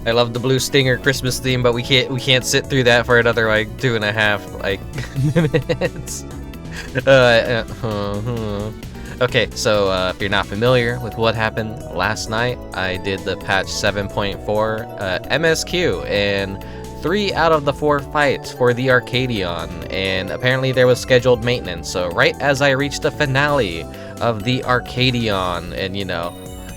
I love the Blue Stinger Christmas theme, but we can't sit through that for another like 2.5 like minutes. Okay, so if you're not familiar with what happened last night, I did the patch 7.4 MSQ and 3 out of the 4 fights for the Arcadion, and apparently there was scheduled maintenance. So right as I reached the finale of the Arcadion, and you know,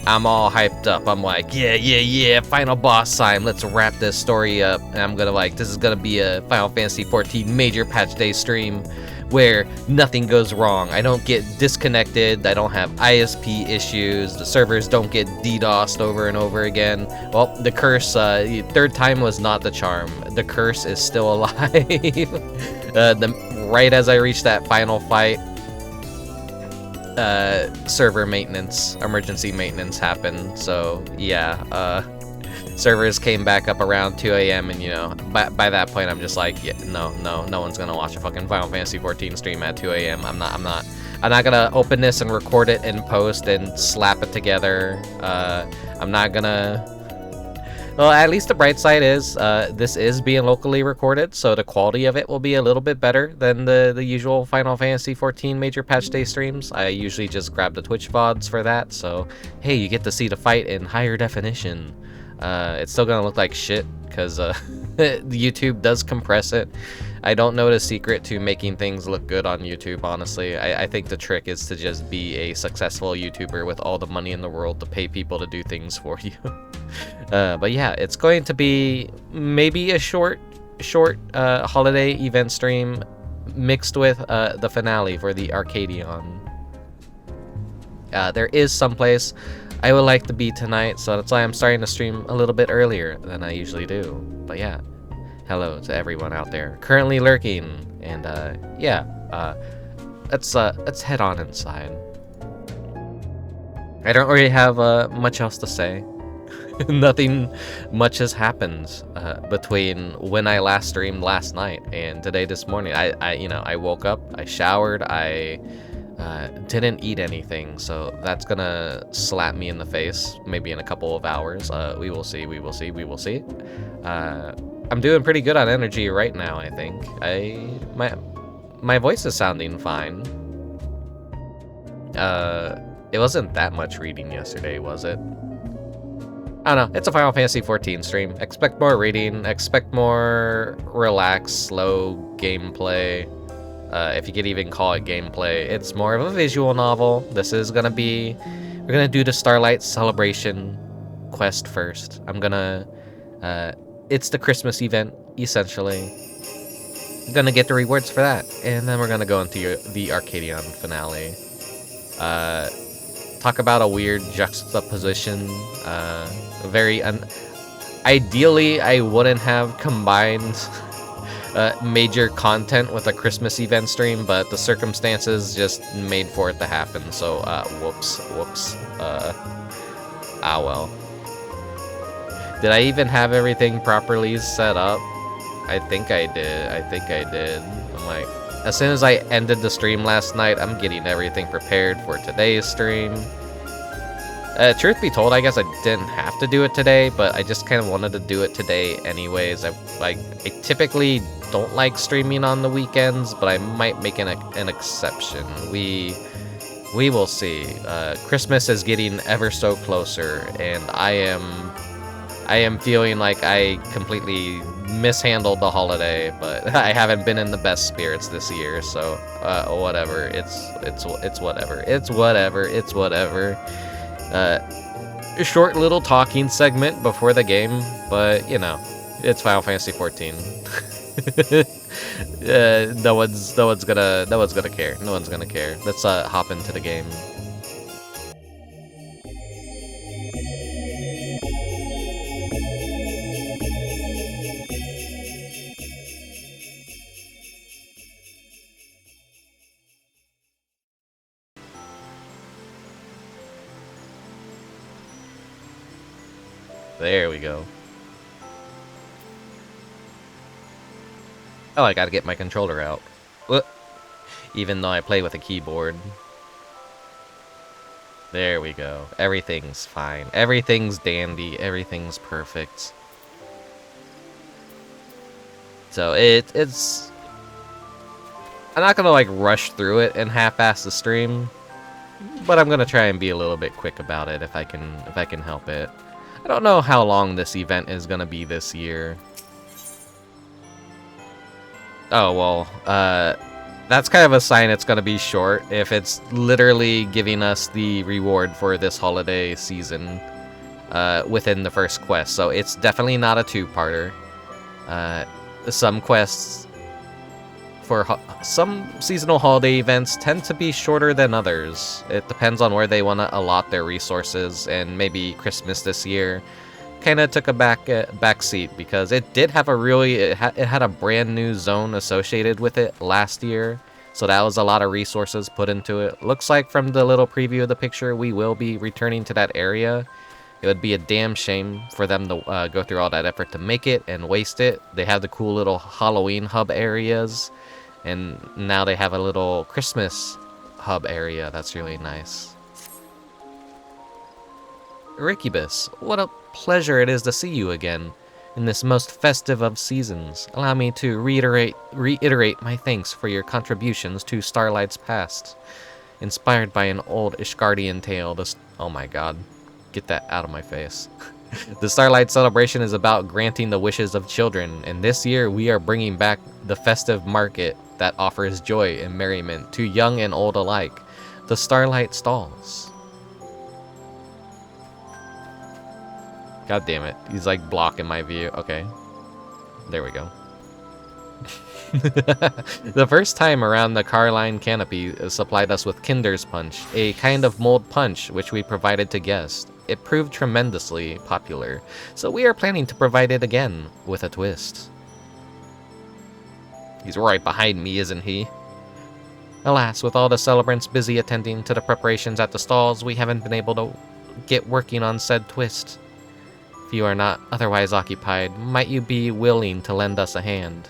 I'm all hyped up. I'm like, yeah, final boss time. Let's wrap this story up. And I'm gonna like, this is gonna be a Final Fantasy 14 major patch day stream where nothing goes wrong. I don't get disconnected. I don't have ISP issues. The servers don't get DDoSed over and over again. Well, the curse, third time was not the charm. The curse is still alive. Right as I reached that final fight, server maintenance, emergency maintenance happened. So yeah, servers came back up around 2 a.m. and you know, by that point I'm just like, yeah, no one's gonna watch a fucking Final Fantasy 14 stream at 2 a.m. I'm not gonna open this and record it in post and slap it together. I'm not gonna. Well, at least the bright side is this is being locally recorded, so the quality of it will be a little bit better than the usual Final Fantasy 14 major patch day streams. I usually just grab the Twitch VODs for that, so hey, you get to see the fight in higher definition. It's still gonna look like shit, because YouTube does compress it. I don't know the secret to making things look good on YouTube, honestly. I think the trick is to just be a successful YouTuber with all the money in the world to pay people to do things for you. But yeah, it's going to be maybe a short holiday event stream mixed with the finale for the Arcadion. There is someplace I would like to be tonight, so that's why I'm starting to stream a little bit earlier than I usually do. But yeah, hello to everyone out there currently lurking, and yeah, let's head on inside. I don't really have much else to say. Nothing much has happened between when I last streamed last night and today this morning. I woke up, I showered, I didn't eat anything, so that's gonna slap me in the face maybe in a couple of hours. We will see. I'm doing pretty good on energy right now, I think. My voice is sounding fine. It wasn't that much reading yesterday, was it? I don't know, it's a Final Fantasy 14 stream. Expect more reading, expect more relaxed, slow gameplay. If you could even call it gameplay. It's more of a visual novel. This is gonna be... We're gonna do the Starlight Celebration quest first. It's the Christmas event, essentially. I'm gonna get the rewards for that. And then we're gonna go into the Arcadion Finale. Talk about a weird juxtaposition. Ideally, I wouldn't have combined major content with a Christmas event stream, but the circumstances just made for it to happen. So, whoops. Ah well. Did I even have everything properly set up? I think I did. I'm like, as soon as I ended the stream last night, I'm getting everything prepared for today's stream. Truth be told, I guess I didn't have to do it today, but I just kind of wanted to do it today anyways. I typically don't like streaming on the weekends, but I might make an exception. We will see. Christmas is getting ever so closer, and I am feeling like I completely mishandled the holiday, but I haven't been in the best spirits this year, so whatever. It's whatever. A short little talking segment before the game, but you know, it's Final Fantasy 14. No one's gonna care. Let's hop into the game. There we go. Oh, I gotta get my controller out. What? Even though I play with a keyboard. There we go. Everything's fine. Everything's dandy. Everything's perfect. So it's... I'm not gonna like rush through it and half-ass the stream, but I'm gonna try and be a little bit quick about it if I can help it. I don't know how long this event is gonna be this year. Oh well, that's kind of a sign it's gonna be short if it's literally giving us the reward for this holiday season within the first quest. So it's definitely not a two-parter. Some quests for some seasonal holiday events tend to be shorter than others. It depends on where they want to allot their resources, and maybe Christmas this year kind of took a back seat because it did have a really it had a brand new zone associated with it last year, so that was a lot of resources put into it. Looks like from the little preview of the picture we will be returning to that area. It would be a damn shame for them to go through all that effort to make it and waste it. They have the cool little Halloween hub areas, and now they have a little Christmas hub area. That's really nice. Rickubus, what a pleasure it is to see you again in this most festive of seasons. Allow me to reiterate my thanks for your contributions to Starlight's past. Inspired by an old Ishgardian tale, oh my god, get that out of my face. The Starlight Celebration is about granting the wishes of children, and this year we are bringing back the festive market that offers joy and merriment to young and old alike, the Starlight Stalls. God damn it, he's like blocking my view. Okay, there we go. The first time around, the Carline Canopy supplied us with Kinder's Punch, a kind of mold punch which we provided to guests. It proved tremendously popular, so we are planning to provide it again with a twist. He's right behind me, isn't he? Alas, with all the celebrants busy attending to the preparations at the stalls, we haven't been able to get working on said twist. If you are not otherwise occupied, might you be willing to lend us a hand?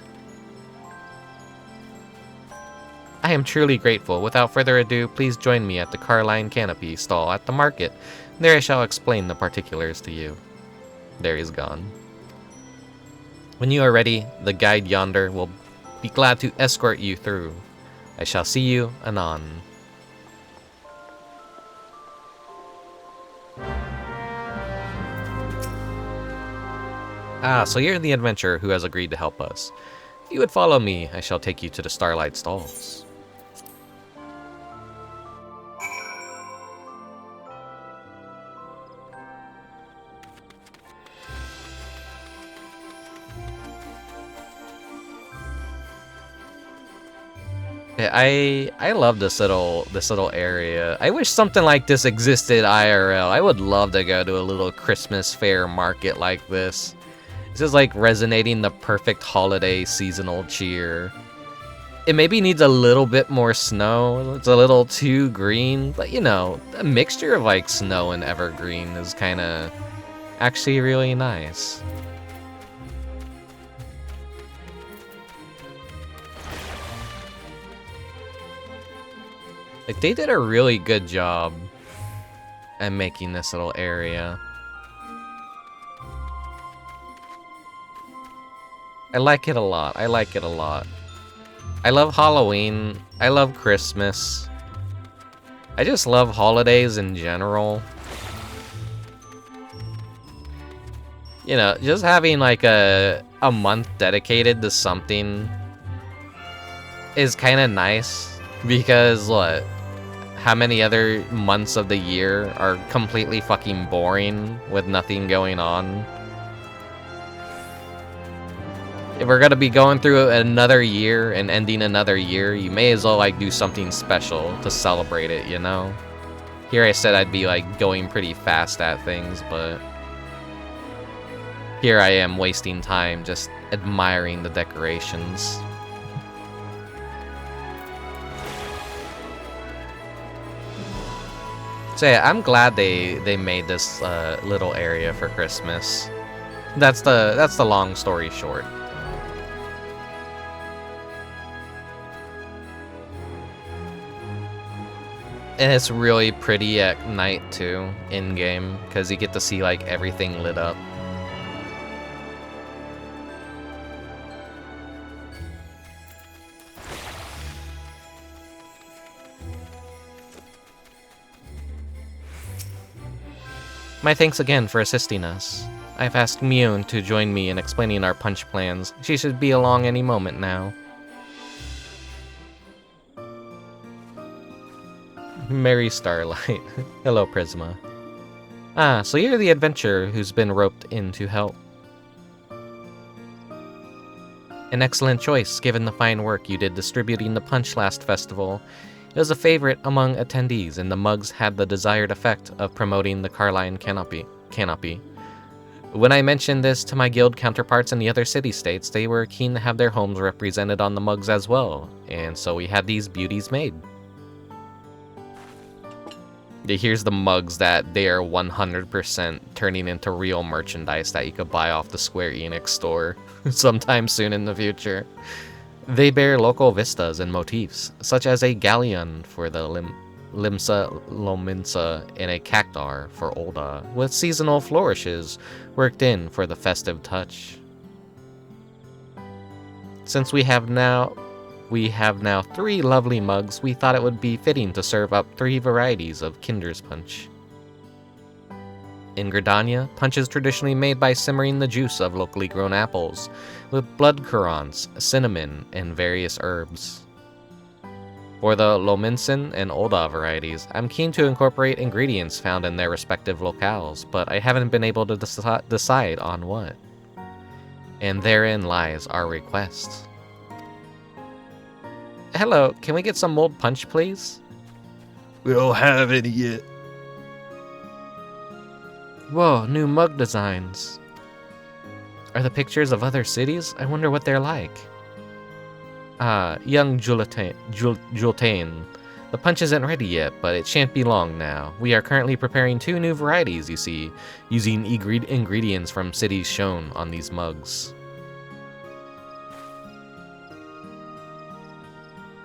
I am truly grateful. Without further ado, please join me at the Carline Canopy stall at the market. There I shall explain the particulars to you. There he's gone. When you are ready, the guide yonder will be glad to escort you through. I shall see you anon. Ah, so you're the adventurer who has agreed to help us. If you would follow me, I shall take you to the Starlight Stalls. I love this little area. I wish something like this existed IRL. I would love to go to a little Christmas fair market like this. It's just like resonating the perfect holiday seasonal cheer. It maybe needs a little bit more snow. It's a little too green, but you know, a mixture of like snow and evergreen is kind of actually really nice. Like, they did a really good job at making this little area. I like it a lot. I like it a lot. I love Halloween. I love Christmas. I just love holidays in general. You know, just having like a month dedicated to something is kind of nice, because what? How many other months of the year are completely fucking boring with nothing going on? If we're gonna be going through another year and ending another year, you may as well like do something special to celebrate it, you know? Here I said I'd be like going pretty fast at things, but here I am wasting time just admiring the decorations. So yeah, I'm glad they made this little area for Christmas. That's the long story short. And it's really pretty at night too, in game, because you get to see like everything lit up. My thanks again for assisting us. I've asked Mion to join me in explaining our punch plans. She should be along any moment now. Mary Starlight. Hello, Prisma. Ah, so you're the adventurer who's been roped in to help. An excellent choice, given the fine work you did distributing the punch last festival. It was a favorite among attendees, and the mugs had the desired effect of promoting the Carline canopy. When I mentioned this to my guild counterparts in the other city-states, they were keen to have their homes represented on the mugs as well, and so we had these beauties made. Here's the mugs that they are 100% turning into real merchandise that you could buy off the Square Enix store sometime soon in the future. They bear local vistas and motifs, such as a galleon for the Limsa Lominsa and a cactar for Ul'dah, with seasonal flourishes worked in for the festive touch. Since we have now 3 lovely mugs, we thought it would be fitting to serve up 3 varieties of Kinder's Punch. In Gridania, punch is traditionally made by simmering the juice of locally grown apples, with blood currants, cinnamon, and various herbs. For the Lominsan and Ul'dah varieties, I'm keen to incorporate ingredients found in their respective locales, but I haven't been able to decide on what. And therein lies our request. Hello, can we get some mold punch, please? We don't have any yet. Whoa, new mug designs. Are the pictures of other cities? I wonder what they're like. Young Jultain. The punch isn't ready yet, but it shan't be long now. We are currently preparing 2 new varieties, you see, using ingredients from cities shown on these mugs.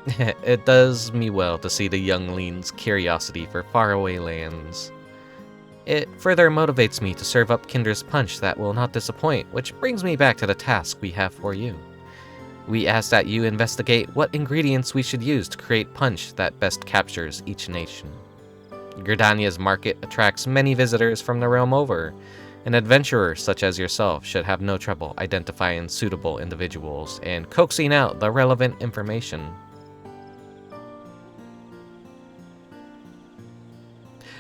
It does me well to see the youngling's curiosity for faraway lands. It further motivates me to serve up Kinder's Punch that will not disappoint, which brings me back to the task we have for you. We ask that you investigate what ingredients we should use to create punch that best captures each nation. Gridania's market attracts many visitors from the realm over, and adventurers such as yourself should have no trouble identifying suitable individuals and coaxing out the relevant information.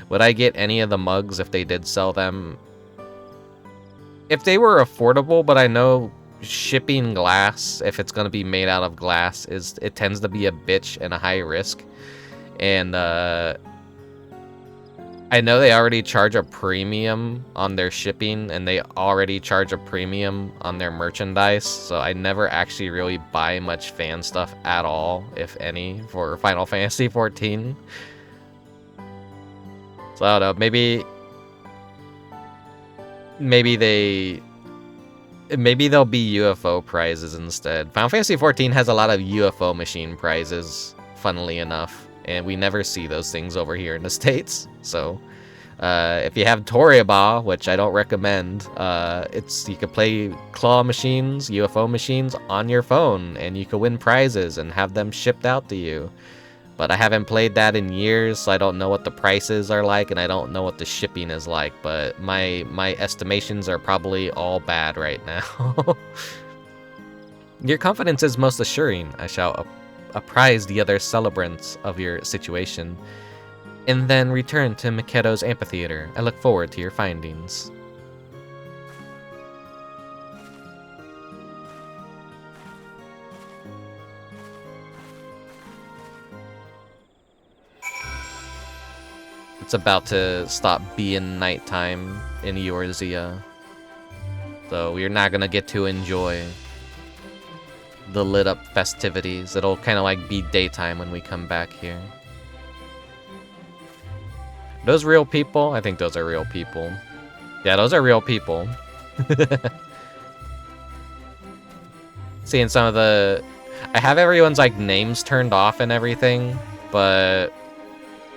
Would I get any of the mugs if they did sell them? If they were affordable, but I know shipping glass, if it's going to be made out of glass, it tends to be a bitch and a high risk. And I know they already charge a premium on their shipping, and they already charge a premium on their merchandise, so I never actually really buy much fan stuff at all, if any, for Final Fantasy XIV. So I don't know, maybe they'll be UFO prizes instead. Final Fantasy XIV has a lot of UFO machine prizes, funnily enough, and we never see those things over here in the States. So if you have Toriyaba, which I don't recommend, you can play claw machines, UFO machines on your phone, and you can win prizes and have them shipped out to you. But I haven't played that in years, so I don't know what the prices are like, and I don't know what the shipping is like, but my estimations are probably all bad right now. Your confidence is most assuring. I shall apprise the other celebrants of your situation, and then return to Miketo's amphitheater. I look forward to your findings. It's about to stop being nighttime in Eorzea, so we're not gonna get to enjoy the lit up festivities. It'll kind of like be daytime when we come back here. Those real people? I think those are real people. Yeah, those are real people. Seeing some of the... I have everyone's like names turned off and everything, but...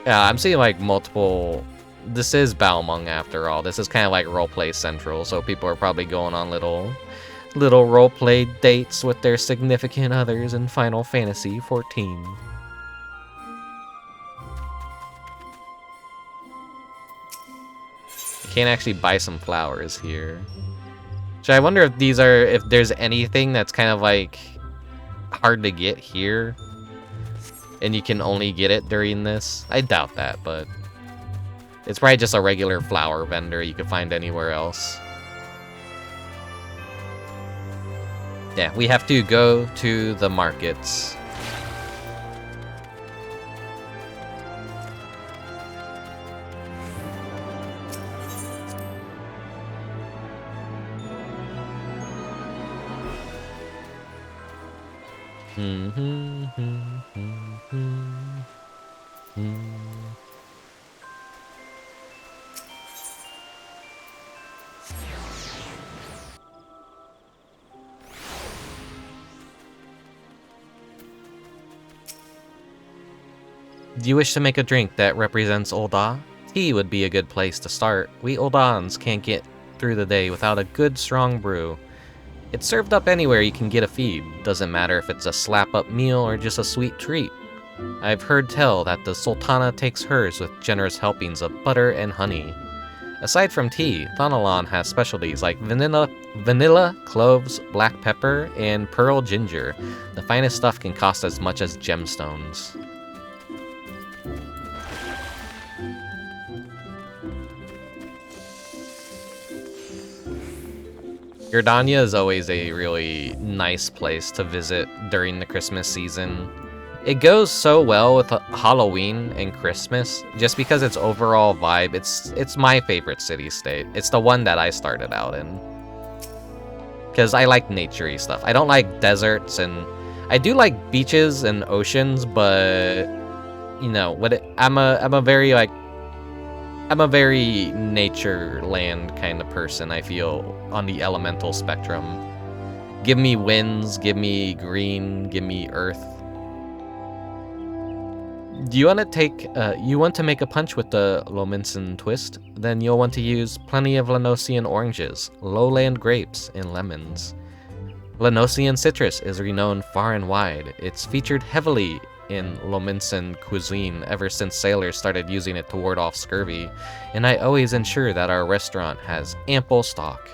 yeah, I'm seeing like multiple... This is Balmung after all. This is kind of like roleplay central, so people are probably going on little roleplay dates with their significant others in Final Fantasy XIV. can't actually buy some flowers here. So I wonder if these are, if there's anything that's kind of like hard to get here, and you can only get it during this. I doubt that, but it's probably just a regular flower vendor you could find anywhere else. Yeah, we have to go to the markets. Do you wish to make a drink that represents Ul'dah? Tea would be a good place to start. We Ul'dahans can't get through the day without a good strong brew. It's served up anywhere you can get a feed. Doesn't matter if it's a slap-up meal or just a sweet treat. I've heard tell that the Sultana takes hers with generous helpings of butter and honey. Aside from tea, Thanalan has specialties like vanilla, cloves, black pepper, and pearl ginger. The finest stuff can cost as much as gemstones. Gridania is always a really nice place to visit during the Christmas season. It goes so well with Halloween and Christmas, just because its overall vibe, it's my favorite city-state. It's the one that I started out in. Because I like nature-y stuff. I don't like deserts, and I do like beaches and oceans, but you know, I'm a very nature land kind of person, I feel, on the elemental spectrum. Give me winds, give me green, give me earth. Do you want to make a punch with the Lominsan twist? Then you'll want to use plenty of Lenosian oranges, lowland grapes, and lemons. Lenosian citrus is renowned far and wide. It's featured heavily in Lominsan cuisine ever since sailors started using it to ward off scurvy, and I always ensure that our restaurant has ample stock.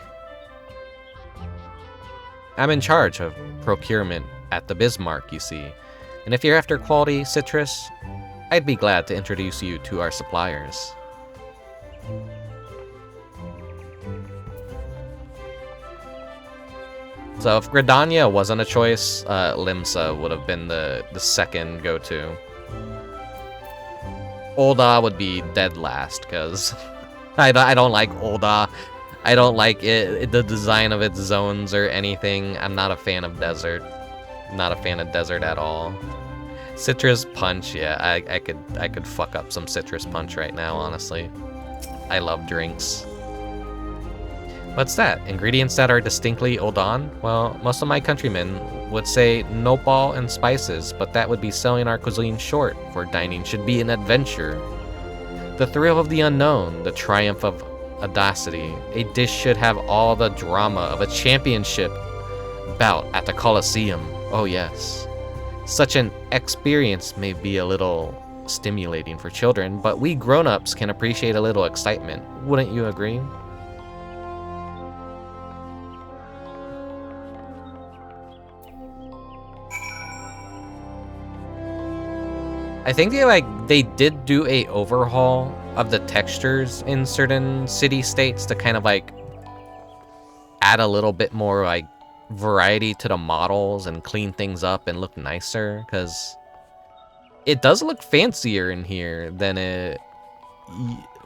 I'm in charge of procurement at the Bismarck, you see, and if you're after quality citrus, I'd be glad to introduce you to our suppliers. So if Gridania wasn't a choice, Limsa would have been the second go-to. Ul'dah would be dead last, because I don't like Ul'dah. I don't like the design of its zones or anything. I'm not a fan of desert. Not a fan of desert at all. Citrus punch, yeah, I could fuck up some citrus punch right now, honestly. I love drinks. What's that? Ingredients that are distinctly Ul'dah? Well, most of my countrymen would say nopal and spices, but that would be selling our cuisine short, for dining should be an adventure. The thrill of the unknown, the triumph of audacity. A dish should have all the drama of a championship bout at the Colosseum. Oh yes. Such an experience may be a little stimulating for children, but we grown-ups can appreciate a little excitement. Wouldn't you agree? I think they did do a overhaul of the textures in certain city-states to kind of like add a little bit more like variety to the models and clean things up and look nicer, because it does look fancier in here than it,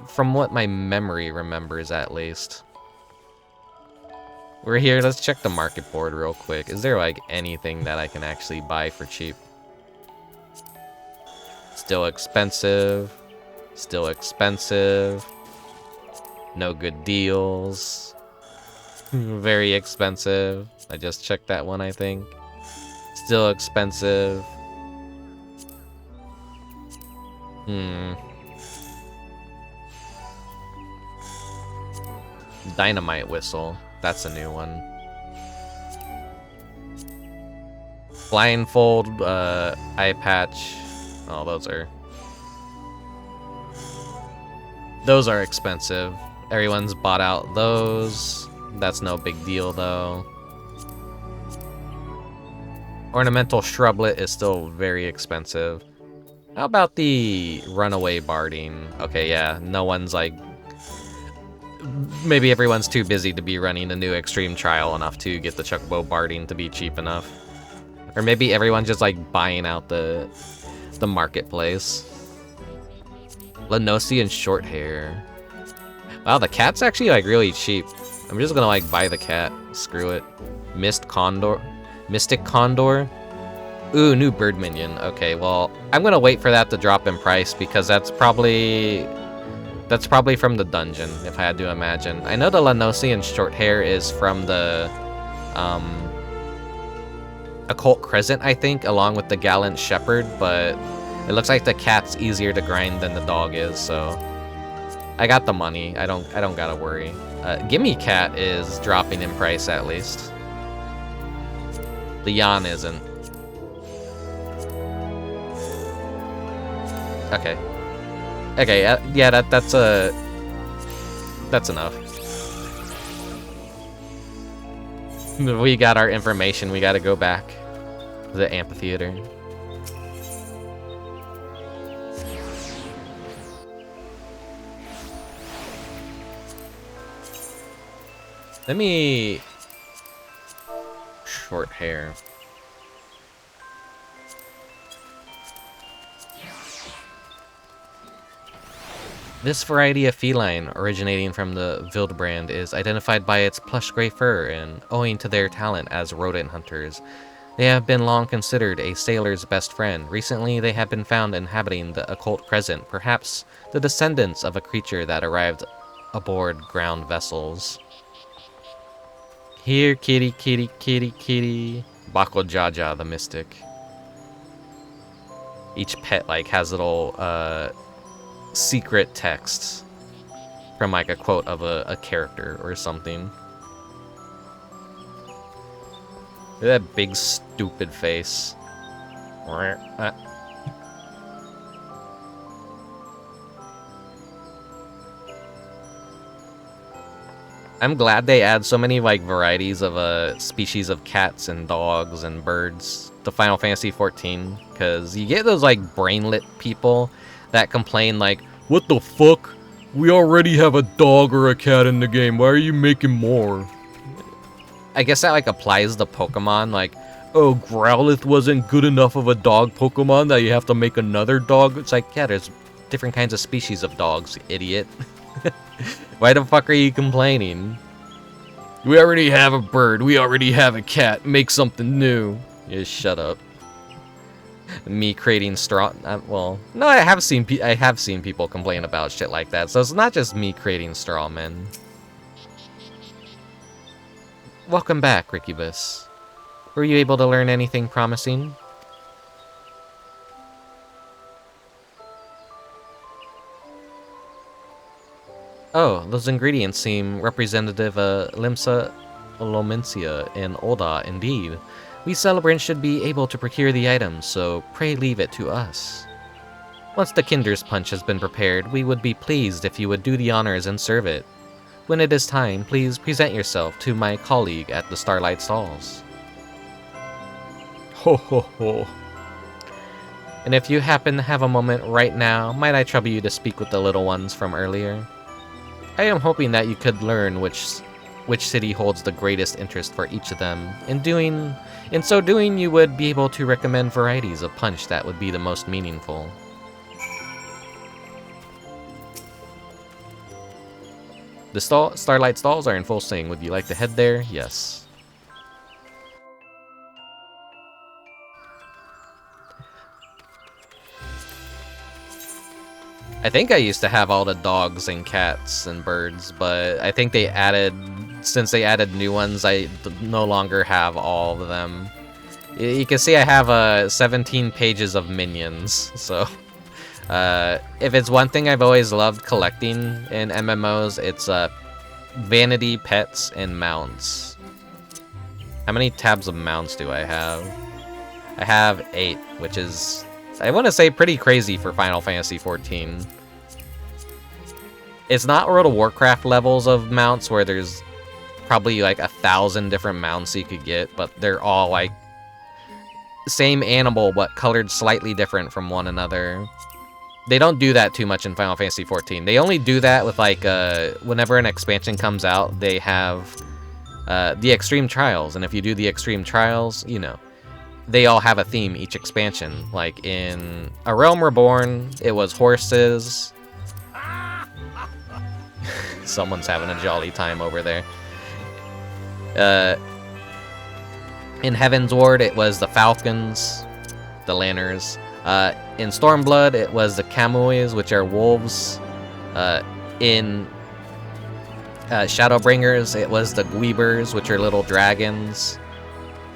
from what my memory remembers at least. We're here, let's check the market board real quick. Is there like anything that I can actually buy for cheap? Still expensive. Still expensive. No good deals. Very expensive. I just checked that one, I think. Still expensive. Dynamite whistle. That's a new one. Blindfold, eye patch. Oh, those are expensive. Everyone's bought out those. That's no big deal though. Ornamental shrublet is still very expensive. How about the runaway barding? Okay, yeah, no one's like... Maybe everyone's too busy to be running a new extreme trial enough to get the Chocobo barding to be cheap enough. Or maybe everyone's just like buying out the marketplace. Lenosi and short hair. Wow, the cat's actually like really cheap. I'm just gonna like buy the cat. Screw it. Mystic Condor. Ooh, new bird minion. Okay, well, I'm gonna wait for that to drop in price because that's probably from the dungeon, if I had to imagine. I know the Lenosi and short hair is from the Occult Crescent, I think, along with the Gallant Shepherd, but it looks like the cat's easier to grind than the dog is, so I got the money. I don't gotta worry. Gimme Cat is dropping in price at least. Leon isn't. Okay. Okay, yeah, that's enough. We got our information. We gotta go back to the amphitheater. Let me... Short hair. This variety of feline, originating from the Wildbrand, is identified by its plush gray fur and owing to their talent as rodent hunters. They have been long considered a sailor's best friend. Recently, they have been found inhabiting the Occult Crescent, perhaps the descendants of a creature that arrived aboard ground vessels. Here, kitty, kitty, kitty, kitty. Bako Jaja, the mystic. Each pet, like, has little, secret texts from like a quote of a character or something. Look at that big stupid face. I'm glad they add so many like varieties of species of cats and dogs and birds to Final Fantasy XIV, because you get those like brainlet people that complain like, what the fuck? We already have a dog or a cat in the game. Why are you making more? I guess that like applies to Pokemon. Like, oh, Growlithe wasn't good enough of a dog Pokemon that you have to make another dog. It's like, yeah, there's different kinds of species of dogs, idiot. Why the fuck are you complaining? We already have a bird. We already have a cat. Make something new. Just shut up. Me creating straw. Well, no, I have seen people complain about shit like that. So it's not just me creating straw men. Welcome back, Rickubus. Were you able to learn anything promising? Oh, those ingredients seem representative of Limsa, Lomencia, and Ul'dah, indeed. We celebrants should be able to procure the items, so pray leave it to us. Once the Kinder's Punch has been prepared, we would be pleased if you would do the honors and serve it. When it is time, please present yourself to my colleague at the Starlight Stalls. Ho ho ho. And if you happen to have a moment right now, might I trouble you to speak with the little ones from earlier? I am hoping that you could learn which city holds the greatest interest for each of them. In so doing, you would be able to recommend varieties of punch that would be the most meaningful. The Starlight Stalls are in full swing. Would you like to head there? Yes. I think I used to have all the dogs and cats and birds, but I think they added, since they added new ones, I no longer have all of them. You can see I have 17 pages of minions, so if it's one thing I've always loved collecting in MMOs, it's vanity, pets, and mounts. How many tabs of mounts do I have? I have 8, which is, I want to say, pretty crazy for Final Fantasy XIV. It's not World of Warcraft levels of mounts where there's probably like 1,000 different mounts you could get, but they're all like same animal but colored slightly different from one another. They don't do that too much in Final Fantasy XIV. They only do that with like whenever an expansion comes out, they have the Extreme Trials, and if you do the Extreme Trials, you know, they all have a theme each expansion. Like in A Realm Reborn, it was horses. Someone's having a jolly time over there. In Heaven's Ward, it was the falcons, the lanners. In Stormblood, it was the Camuys, which are wolves. In Shadowbringers, it was the Gweebers, which are little dragons.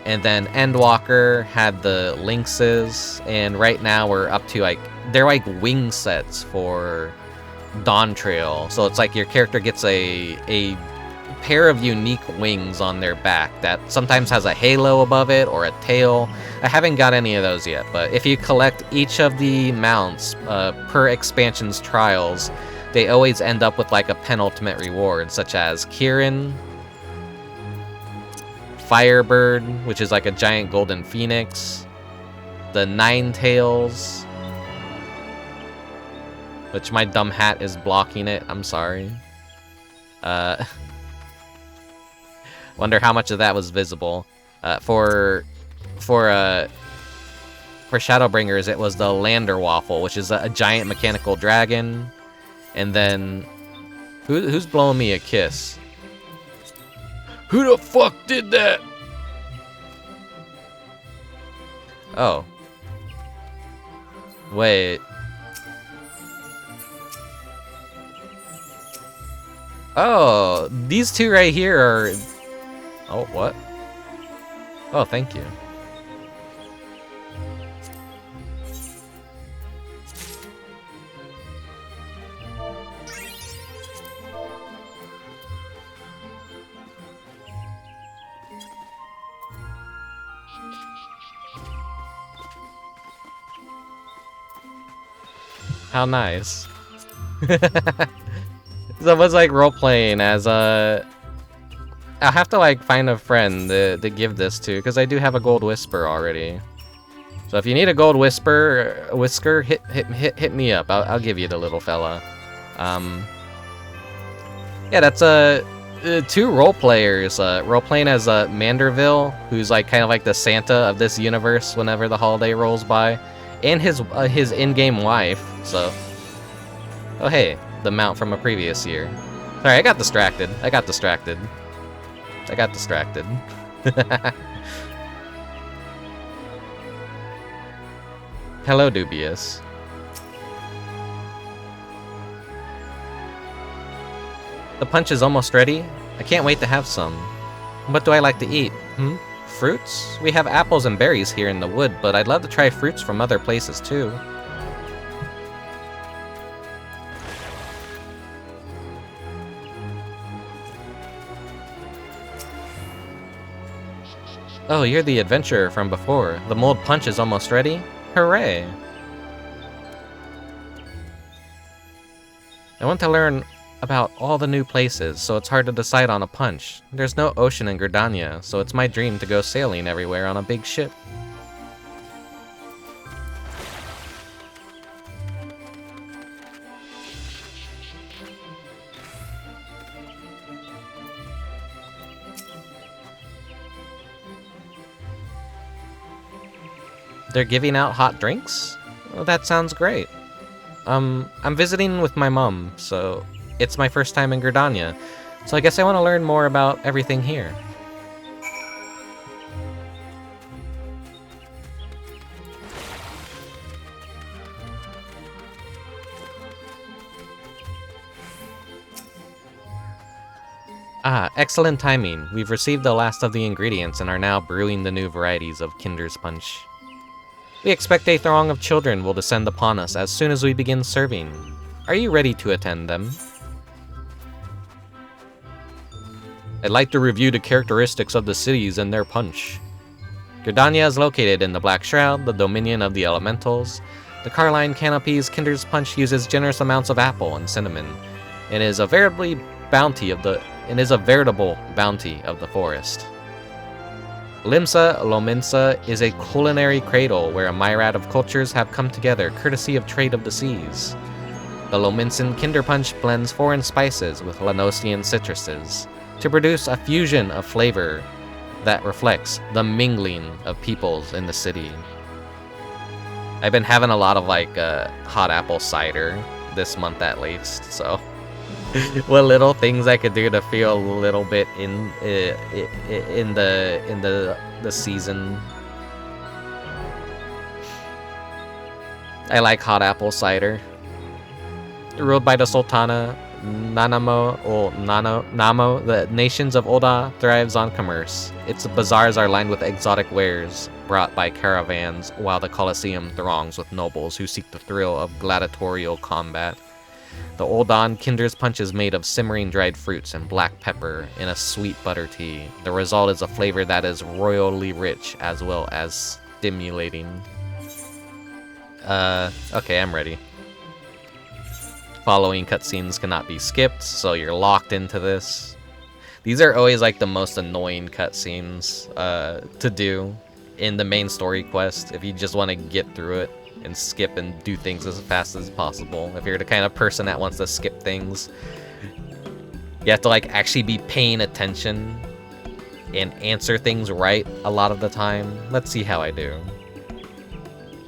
And then Endwalker had the lynxes. And right now we're up to like, they're like wing sets for Dawn Trail. So it's like your character gets a pair of unique wings on their back that sometimes has a halo above it or a tail. I haven't got any of those yet, but if you collect each of the mounts per expansion's trials, they always end up with like a penultimate reward, such as Kirin, Firebird, which is like a giant golden phoenix, the Nine Tails, which my dumb hat is blocking it, I'm sorry. Wonder how much of that was visible. For Shadowbringers, it was the Lander Waffle, which is a giant mechanical dragon. And then, who's blowing me a kiss? Who the fuck did that? Oh. Wait. Oh, these two right here are... Oh, what? Oh, thank you. How nice. Someone's like role-playing as a... I'll have to like find a friend to give this to, because I do have a gold whisper already. So if you need a gold whisker, hit me up. I'll give you the little fella. Yeah, that's two role players. Role playing as Manderville, who's like kind of like the Santa of this universe whenever the holiday rolls by, and his in-game wife. So, oh hey, the mount from a previous year. Sorry, I got distracted. Hello, Dubious. The punch is almost ready. I can't wait to have some. What do I like to eat? Fruits? We have apples and berries here in the wood, but I'd love to try fruits from other places too. Oh, you're the adventurer from before. The mold punch is almost ready? Hooray! I want to learn about all the new places, so it's hard to decide on a punch. There's no ocean in Gridania, so it's my dream to go sailing everywhere on a big ship. They're giving out hot drinks? Well, that sounds great. I'm visiting with my mom, so it's my first time in Gridania. So I guess I want to learn more about everything here. Ah, excellent timing. We've received the last of the ingredients and are now brewing the new varieties of Kinder's Punch. We expect a throng of children will descend upon us as soon as we begin serving. Are you ready to attend them? I'd like to review the characteristics of the cities and their punch. Gridania is located in the Black Shroud, the dominion of the elementals. The Carline Canopies Kinder's Punch uses generous amounts of apple and cinnamon. and is a veritable bounty of the forest. Limsa Lominsa is a culinary cradle where a myriad of cultures have come together, courtesy of trade of the seas. The Lominsan Kinderpunch blends foreign spices with Lanosian citruses to produce a fusion of flavor that reflects the mingling of peoples in the city. I've been having a lot of like hot apple cider this month at least, so what little things I could do to feel a little bit in the season. I like hot apple cider. Ruled by the Sultana Namo, the nations of Ul'dah thrives on commerce. Its bazaars are lined with exotic wares brought by caravans, while the Colosseum throngs with nobles who seek the thrill of gladiatorial combat. The Ul'dah Kinder's Punch is made of simmering dried fruits and black pepper in a sweet butter tea. The result is a flavor that is royally rich as well as stimulating. Okay, I'm ready. Following cutscenes cannot be skipped, so you're locked into this. These are always like the most annoying cutscenes to do in the main story quest if you just want to get through it and skip and do things as fast as possible. If you're the kind of person that wants to skip things, you have to like actually be paying attention and answer things right a lot of the time. Let's see how I do.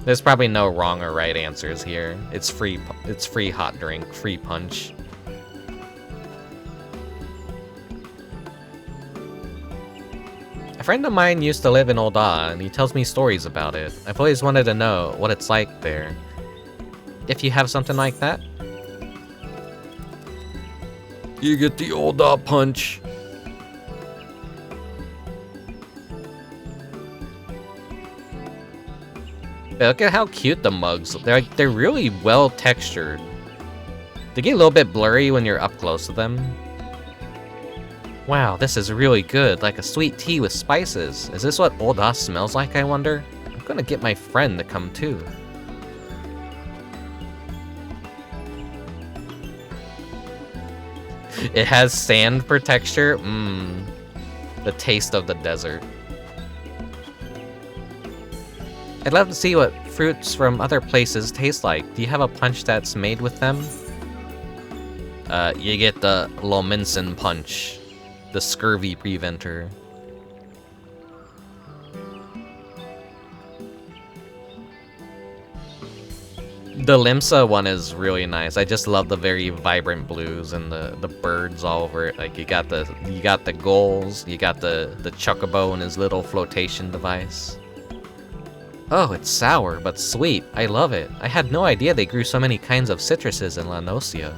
There's probably no wrong or right answers here. It's free hot drink, free punch. A friend of mine used to live in Ul'dah, and he tells me stories about it. I've always wanted to know what it's like there. If you have something like that. You get the Ul'dah punch. Look at how cute the mugs look. They're really well textured. They get a little bit blurry when you're up close to them. Wow, this is really good, like a sweet tea with spices. Is this what Ul'dah smells like, I wonder? I'm gonna get my friend to come too. It has sand for texture. The taste of the desert. I'd love to see what fruits from other places taste like. Do you have a punch that's made with them? You get the Lominsan punch, the scurvy preventer. The Limsa one is really nice. I just love the very vibrant blues and the birds all over it. Like you got the gulls, you got the chocobo and his little flotation device. Oh, it's sour, but sweet. I love it. I had no idea they grew so many kinds of citruses in La Nocia.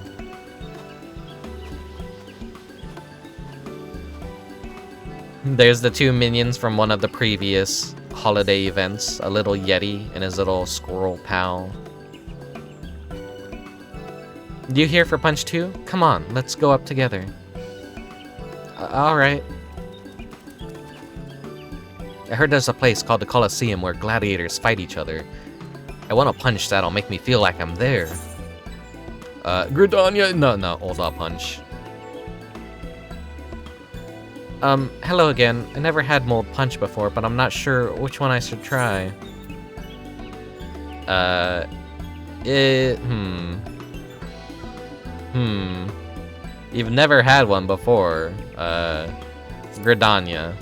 There's the two minions from one of the previous holiday events. A little Yeti and his little squirrel pal. You here for Punch 2? Come on, let's go up together. Alright. I heard there's a place called the Colosseum where gladiators fight each other. I want a punch that'll make me feel like I'm there. Gridania? No, Ul'dah punch. Hello again. I never had mold punch before, but I'm not sure which one I should try. You've never had one before. Gridania.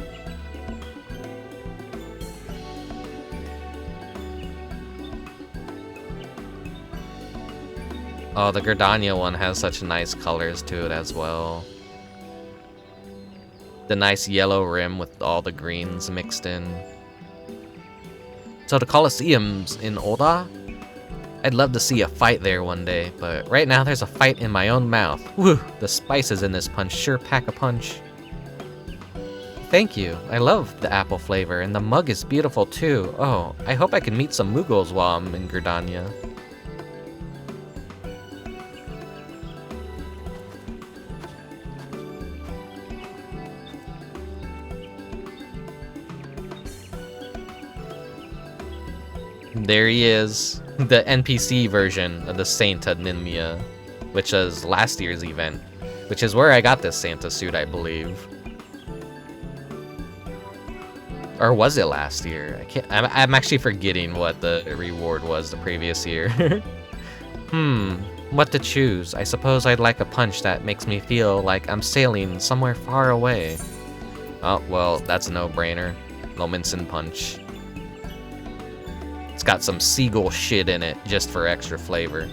Oh, the Gridania one has such nice colors to it as well. The nice yellow rim with all the greens mixed in. So the Colosseum's in Ul'dah? I'd love to see a fight there one day, but right now there's a fight in my own mouth. Woo! The spices in this punch sure pack a punch. Thank you. I love the apple flavor, and the mug is beautiful too. Oh, I hope I can meet some Mughals while I'm in Gridania. There he is, the NPC version of the Saint of Ninmia. which was last year's event, which is where I got this Santa suit, I believe. Or was it last year? I'm actually forgetting what the reward was the previous year. What to choose? I suppose I'd like a punch that makes me feel like I'm sailing somewhere far away. Oh, well, that's a no-brainer. Lominson punch. It's got some seagull shit in it just for extra flavor.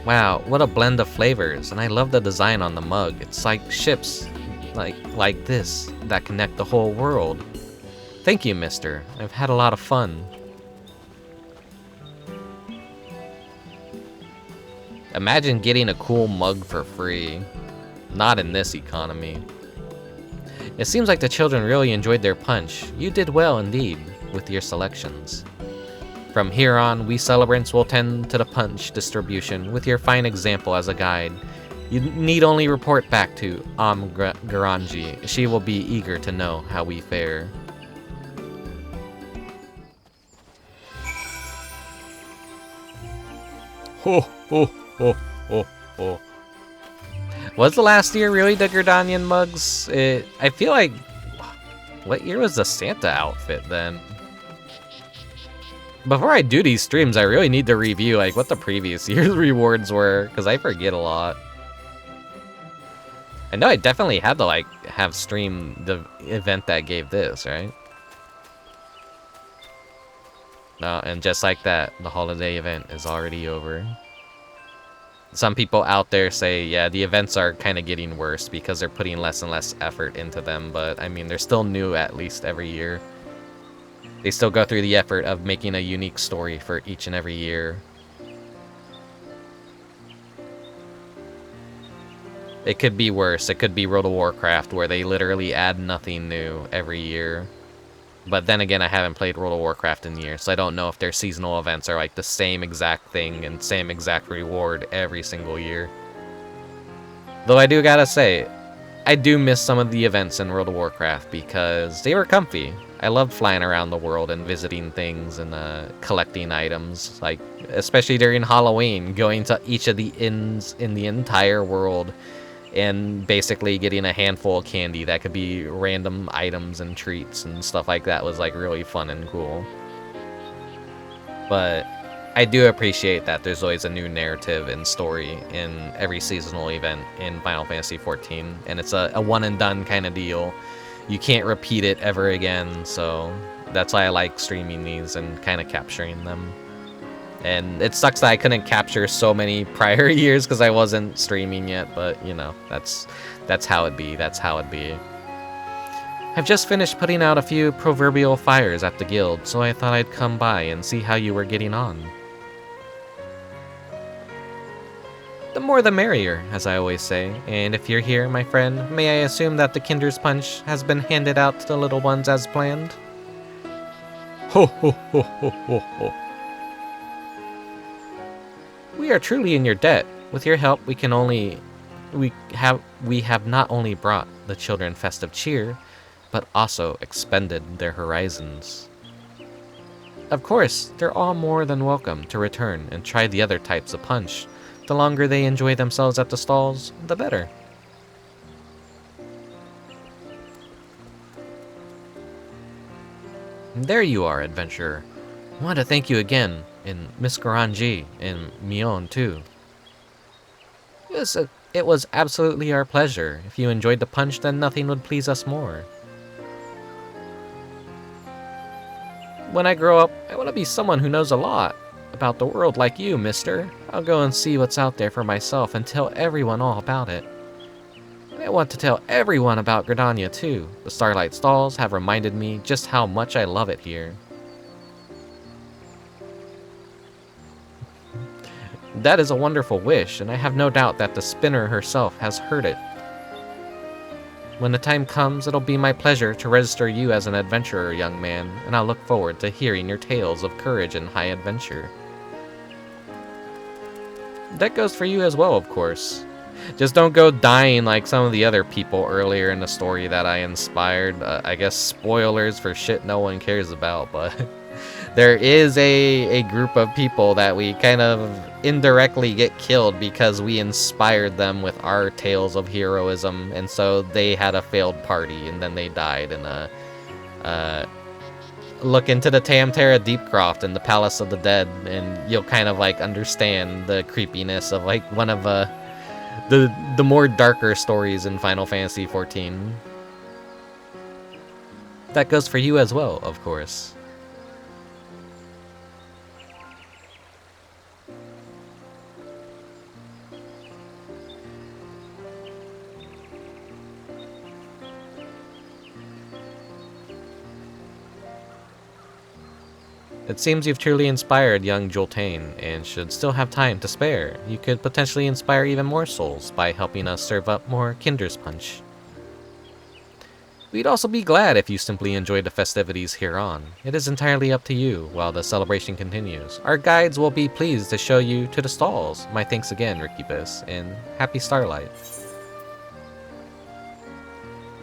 Wow, what a blend of flavors, and I love the design on the mug. It's like ships, like this, that connect the whole world. Thank you, mister. I've had a lot of fun. Imagine getting a cool mug for free. Not in this economy. It seems like the children really enjoyed their punch. You did well indeed with your selections. From here on, we celebrants will tend to the punch distribution with your fine example as a guide. You need only report back to Garanji. She will be eager to know how we fare. Ho, ho, ho, ho, ho. Was the last year really the Gerdanian mugs? I feel like... What year was the Santa outfit then? Before I do these streams, I really need to review like what the previous year's rewards were, because I forget a lot. I know I definitely had to like have streamed the event that gave this, right? No, and just like that, the holiday event is already over. Some people out there say, yeah, the events are kind of getting worse because they're putting less and less effort into them, but I mean, they're still new at least every year. They still go through the effort of making a unique story for each and every year. It could be worse. It could be World of Warcraft, where they literally add nothing new every year. But then again, I haven't played World of Warcraft in years, so I don't know if their seasonal events are like the same exact thing and same exact reward every single year. Though I do gotta say, I do miss some of the events in World of Warcraft because they were comfy. I loved flying around the world and visiting things and collecting items, like especially during Halloween, going to each of the inns in the entire world and basically getting a handful of candy that could be random items and treats and stuff like that was like really fun and cool. But I do appreciate that there's always a new narrative and story in every seasonal event in Final Fantasy XIV, and it's a one and done kind of deal. You can't repeat it ever again, so that's why I like streaming these and kind of capturing them. And it sucks that I couldn't capture so many prior years because I wasn't streaming yet, but you know, that's how it be, that's how it be. I've just finished putting out a few proverbial fires at the guild, so I thought I'd come by and see how you were getting on. The more the merrier, as I always say, and if you're here, my friend, may I assume that the Kinder's Punch has been handed out to the little ones as planned? Ho, ho, ho, ho, ho, ho. We are truly in your debt. With your help, we have not only brought the children festive cheer, but also expanded their horizons. Of course, they're all more than welcome to return and try the other types of punch. The longer they enjoy themselves at the stalls, the better. There you are, adventurer. I want to thank you again, and Miss Garanji, and Mion too. Yes, it was absolutely our pleasure. If you enjoyed the punch, then nothing would please us more. When I grow up, I want to be someone who knows a lot about the world like you, mister. I'll go and see what's out there for myself and tell everyone all about it. And I want to tell everyone about Gridania too. The Starlight Stalls have reminded me just how much I love it here. That is a wonderful wish, and I have no doubt that the spinner herself has heard it. When the time comes, it'll be my pleasure to register you as an adventurer, young man, and I'll look forward to hearing your tales of courage and high adventure. That goes for you as well, of course. Just don't go dying like some of the other people earlier in the story that I inspired. I guess spoilers for shit no one cares about, but there is a group of people that we kind of indirectly get killed because we inspired them with our tales of heroism, and so they had a failed party and then they died in a look into the Tamtara Deepcroft and the Palace of the Dead, and you'll kind of like understand the creepiness of like one of the more darker stories in Final Fantasy XIV. That goes for you as well, of course. It seems you've truly inspired young Jultane, and should still have time to spare. You could potentially inspire even more souls by helping us serve up more Kinder's Punch. We'd also be glad if you simply enjoyed the festivities here on. It is entirely up to you while the celebration continues. Our guides will be pleased to show you to the stalls. My thanks again, Rickubus, and happy Starlight.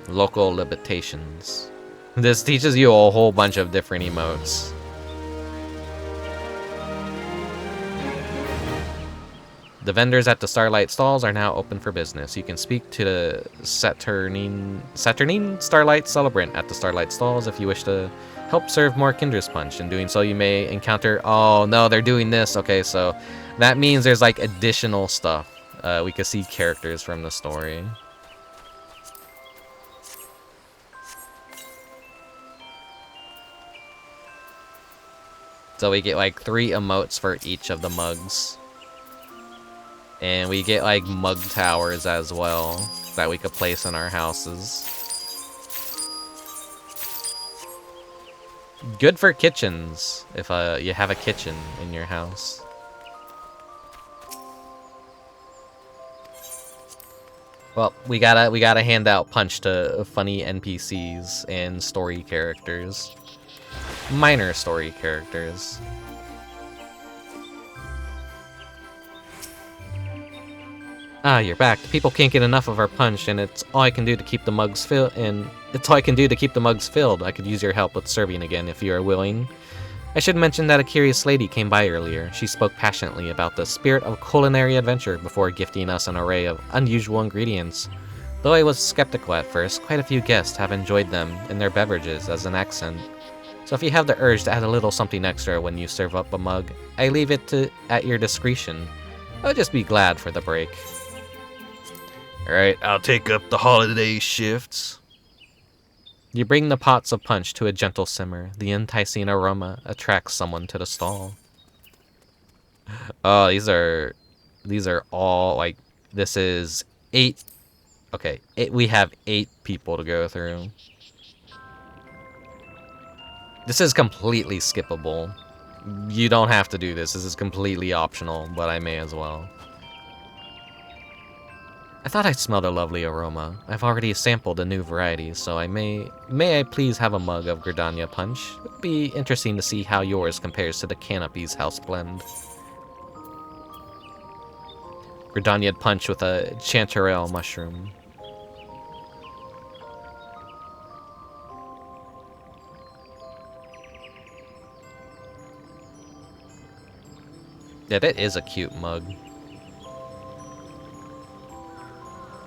Local limitations. This teaches you a whole bunch of different emotes. The vendors at the Starlight stalls are now open for business. You can speak to the Saturnine Starlight Celebrant at the Starlight stalls if you wish to help serve more Kinder's Punch. In doing so, you may encounter... Oh, no, they're doing this. Okay, so that means there's, like, additional stuff. We could see characters from the story. So we get, like, 3 emotes for each of the mugs. And we get, like, mug towers as well that we could place in our houses. Good for kitchens, if you have a kitchen in your house. Well, we gotta hand out punch to funny NPCs and story characters. Minor story characters. Ah, you're back. People can't get enough of our punch, and it's all I can do to keep the mugs filled. I could use your help with serving again if you are willing. I should mention that a curious lady came by earlier. She spoke passionately about the spirit of culinary adventure before gifting us an array of unusual ingredients. Though I was skeptical at first, quite a few guests have enjoyed them in their beverages as an accent. So if you have the urge to add a little something extra when you serve up a mug, I leave it at your discretion. I'll just be glad for the break. Alright, I'll take up the holiday shifts. You bring the pots of punch to a gentle simmer. The enticing aroma attracts someone to the stall. Oh, these are all, like, this is 8. Okay, we have 8 people to go through. This is completely skippable. You don't have to do this. This is completely optional, but I may as well. I thought I smelled a lovely aroma. I've already sampled a new variety, so may I please have a mug of Gridania Punch? It'd be interesting to see how yours compares to the Canopy's house blend. Gridania Punch with a chanterelle mushroom. Yeah, that is a cute mug.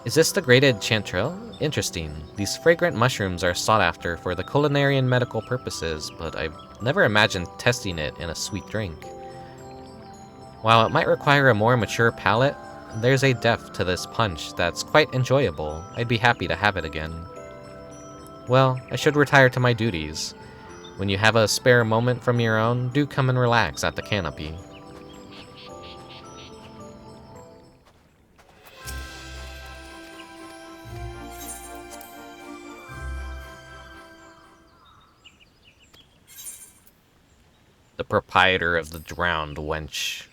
Is this the grated chanterelle? Interesting. These fragrant mushrooms are sought after for the culinary and medical purposes, but I've never imagined testing it in a sweet drink. While it might require a more mature palate, there's a depth to this punch that's quite enjoyable. I'd be happy to have it again. Well, I should retire to my duties. When you have a spare moment from your own, do come and relax at the Canopy. The proprietor of the drowned wench.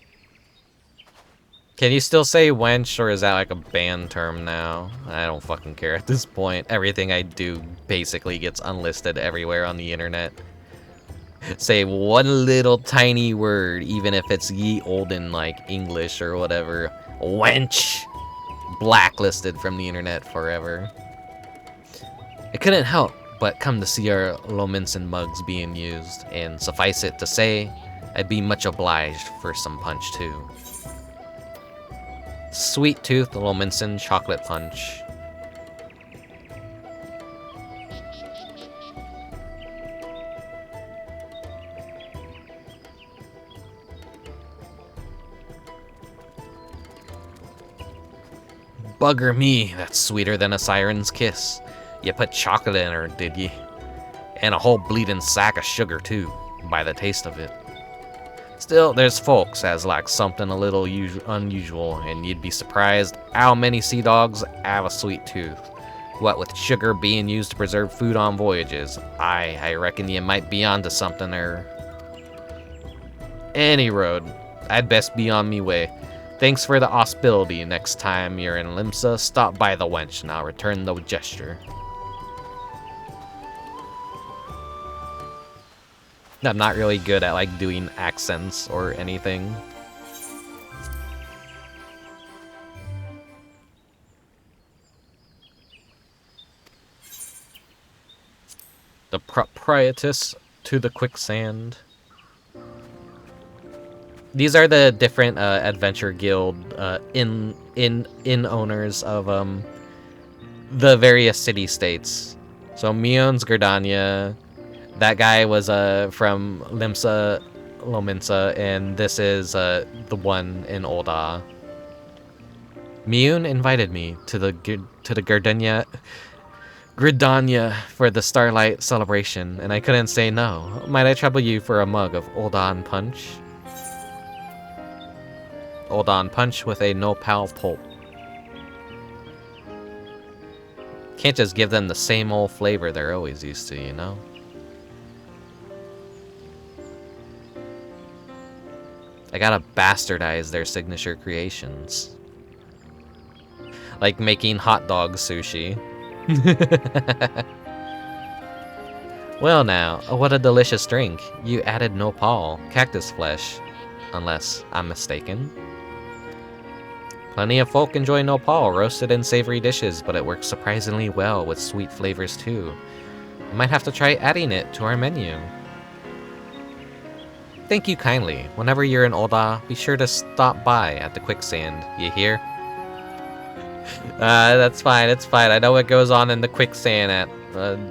Can you still say wench, or is that like a banned term now? I don't fucking care at this point. Everything I do basically gets unlisted everywhere on the internet. Say one little tiny word, even if it's ye olden like English or whatever. Wench! blacklisted from the internet forever. I couldn't help but come to see our Lominson mugs being used, and suffice it to say, I'd be much obliged for some punch too. Sweet Tooth Lominson Chocolate Punch. Bugger me, that's sweeter than a siren's kiss. You put chocolate in her, did ye? And a whole bleeding sack of sugar too, by the taste of it. Still, there's folks as like something a little unusual, and you'd be surprised how many sea dogs have a sweet tooth. What with sugar being used to preserve food on voyages, I reckon you might be onto something there. Any road, I'd best be on me way. Thanks for the hospitality. Next time you're in Limsa, stop by the wench and I'll return the gesture. I'm not really good at like doing accents or anything. The proprietress to the quicksand. These are the different adventure guild in owners of the various city-states. So Mion's Gerdania, that guy was from Limsa Lominsa, and this is the one in Ul'dah. Mion invited me to the Gerdania for the Starlight Celebration, and I couldn't say no. Might I trouble you for a mug of Ul'dah punch? Ul'dah punch with a nopal pulp. Can't just give them the same old flavor they're always used to, you know? I gotta bastardize their signature creations. Like making hot dog sushi. Well now, what a delicious drink. You added nopal, cactus flesh, unless I'm mistaken. Plenty of folk enjoy nopal roasted in savory dishes, but it works surprisingly well with sweet flavors too. I might have to try adding it to our menu. Thank you kindly. Whenever you're in Ul'dah, be sure to stop by at the quicksand. You hear? That's fine, it's fine. I know what goes on in the quicksand at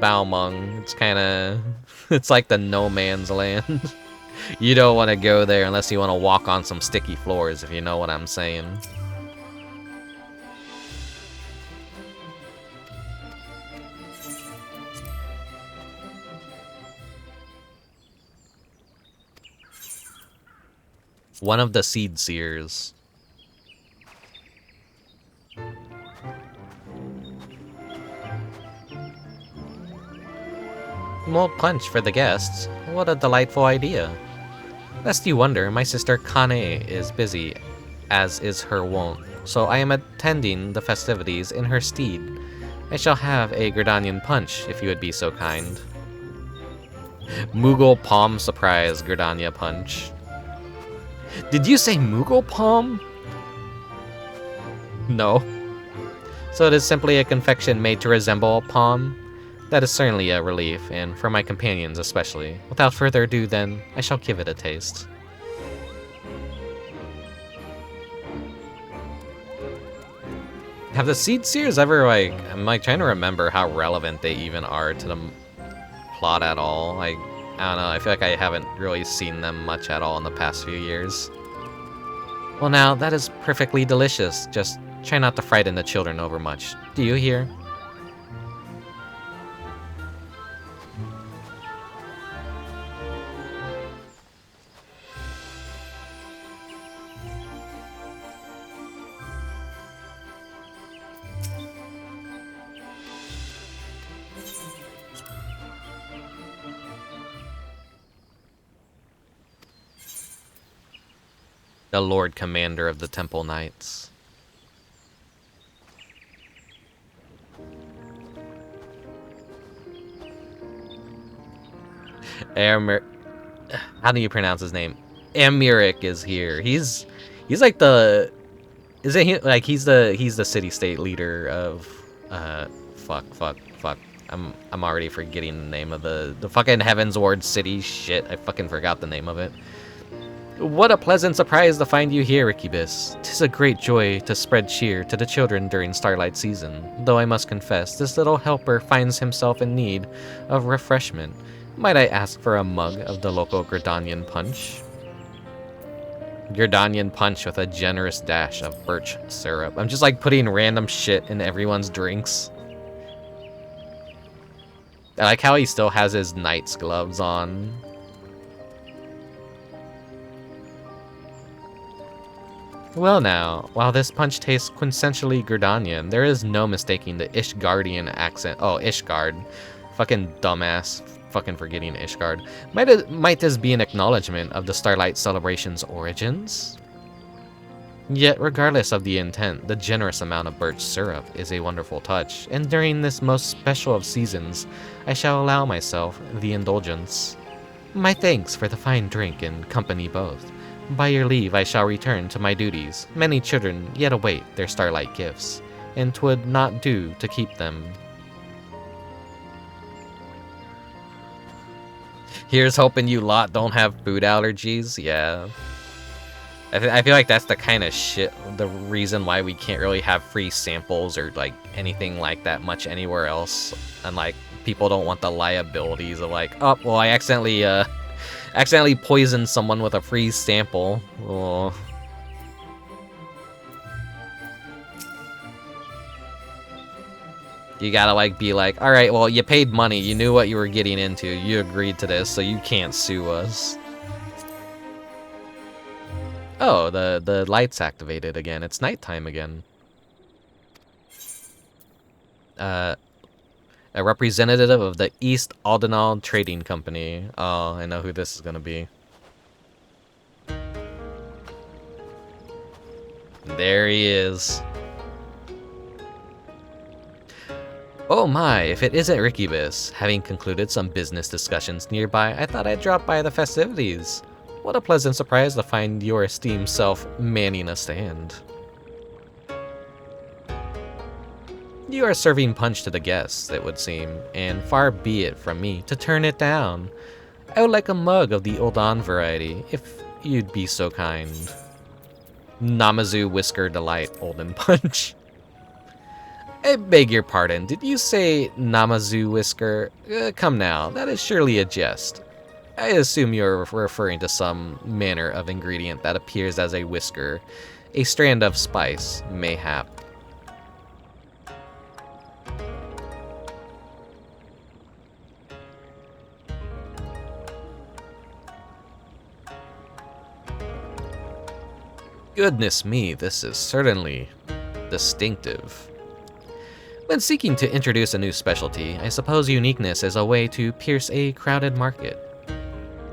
Baomeng. It's kinda... it's like the no man's land. You don't want to go there unless you want to walk on some sticky floors, if you know what I'm saying. One of the seed seers. Mold punch for the guests. What a delightful idea. Lest you wonder, my sister Kane is busy, as is her wont, so I am attending the festivities in her stead. I shall have a Gerdanian punch, if you would be so kind. Moogle palm surprise Gerdania punch. Did you say Moogle palm? No. So it is simply a confection made to resemble a palm? That is certainly a relief, and for my companions especially. Without further ado then, I shall give it a taste. Have the seed seers ever, like, I'm like trying to remember how relevant they even are to the plot at all. Like, I don't know, I feel like I haven't really seen them much at all in the past few years. Well now, that is perfectly delicious. Just try not to frighten the children over much. Do you hear? The Lord Commander of the Temple Knights. How do you pronounce his name? Amiric is here. He's like the Isn't he like he's the city-state leader of fuck. I'm already forgetting the name of the fucking Heaven's Ward city. Shit, I fucking forgot the name of it. What a pleasant surprise to find you here, Rickubus. 'Tis a great joy to spread cheer to the children during Starlight season, though I must confess, this little helper finds himself in need of refreshment. Might I ask for a mug of the local Gridanian punch? Gridanian punch with a generous dash of birch syrup. I'm just like putting random shit in everyone's drinks. I like how he still has his knight's gloves on. Well now, while this punch tastes quintessentially Gridanian, there is no mistaking the Ishgardian accent. Oh, Ishgard. Fucking dumbass. Fucking forgetting Ishgard. Might this be an acknowledgement of the Starlight Celebration's origins? Yet, regardless of the intent, the generous amount of birch syrup is a wonderful touch, and during this most special of seasons, I shall allow myself the indulgence. My thanks for the fine drink and company both. By your leave, I shall return to my duties. Many children yet await their Starlight gifts, and 'twould not do to keep them. Here's hoping you lot don't have food allergies. Yeah. I feel like that's the kind of shit, the reason why we can't really have free samples or like anything like that much anywhere else. And like, people don't want the liabilities of like, oh, well, I accidentally poisoned someone with a free sample. Oh. You gotta like be like, all right, well, you paid money, you knew what you were getting into, you agreed to this, so you can't sue us. Oh, the light's activated again. It's nighttime again. A representative of the East Ul'dah Trading Company. Oh, I know who this is gonna be. There he is. Oh my, if it isn't Rickubus. Having concluded some business discussions nearby, I thought I'd drop by the festivities. What a pleasant surprise to find your esteemed self manning a stand. You are serving punch to the guests, it would seem, and far be it from me to turn it down. I would like a mug of the Ul'dah variety, if you'd be so kind. Namazu Whisker Delight Olden Punch. I beg your pardon, did you say Namazu Whisker? Come now, that is surely a jest. I assume you're referring to some manner of ingredient that appears as a whisker, a strand of spice, mayhap. Goodness me, this is certainly distinctive. When seeking to introduce a new specialty, I suppose uniqueness is a way to pierce a crowded market.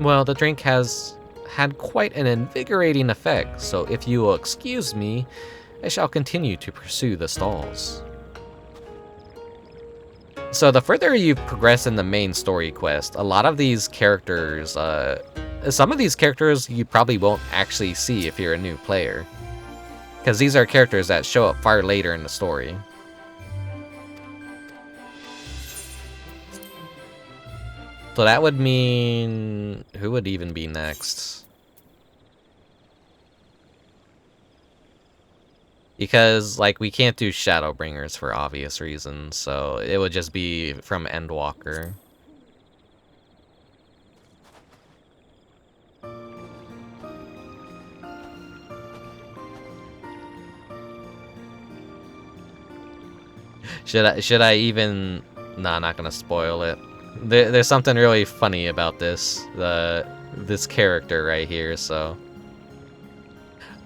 Well, the drink has had quite an invigorating effect, so if you will excuse me, I shall continue to pursue the stalls. So the further you progress in the main story quest, a lot of these characters, some of these characters you probably won't actually see if you're a new player. Because these are characters that show up far later in the story. So that would mean... who would even be next? Because, like, we can't do Shadowbringers for obvious reasons, so it would just be from Endwalker. Should I even... Nah, not gonna spoil it. There's something really funny about this character right here, so...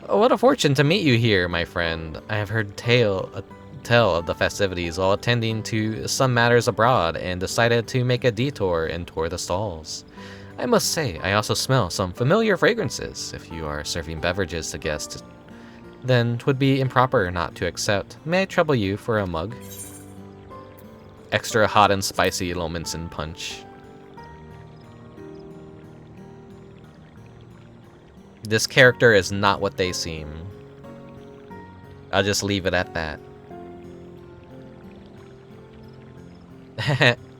What a fortune to meet you here, my friend. I have heard tell of the festivities while attending to some matters abroad and decided to make a detour and tour the stalls. I must say, I also smell some familiar fragrances. If you are serving beverages to guests, then 'twould be improper not to accept. May I trouble you for a mug? Extra hot and spicy Lominson punch. This character is not what they seem. I'll just leave it at that.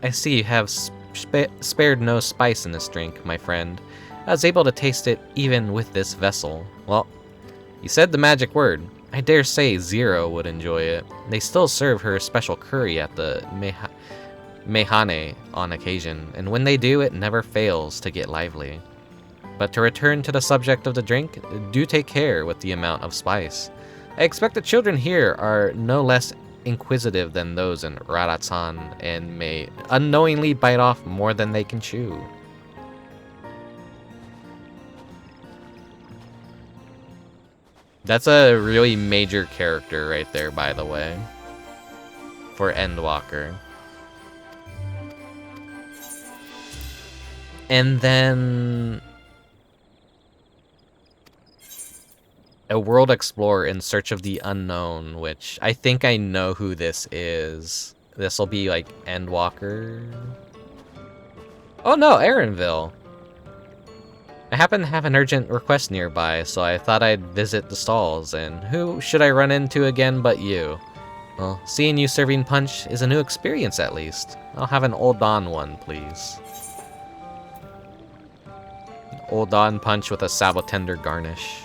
I see you have spared no spice in this drink, my friend. I was able to taste it even with this vessel. Well, you said the magic word. I dare say Zero would enjoy it. They still serve her special curry at the Mehane on occasion, and when they do, it never fails to get lively. But to return to the subject of the drink, do take care with the amount of spice. I expect the children here are no less inquisitive than those in Raratsan and may unknowingly bite off more than they can chew. That's a really major character right there, by the way, for Endwalker. And then a world explorer in search of the unknown, which I think I know who this is. This will be like Endwalker. Oh no, Erinville. I happen to have an urgent request nearby, so I thought I'd visit the stalls, and who should I run into again but you? Well, seeing you serving punch is a new experience at least. I'll have an Ul'dah one, please. Ul'dah punch with a sabotender garnish.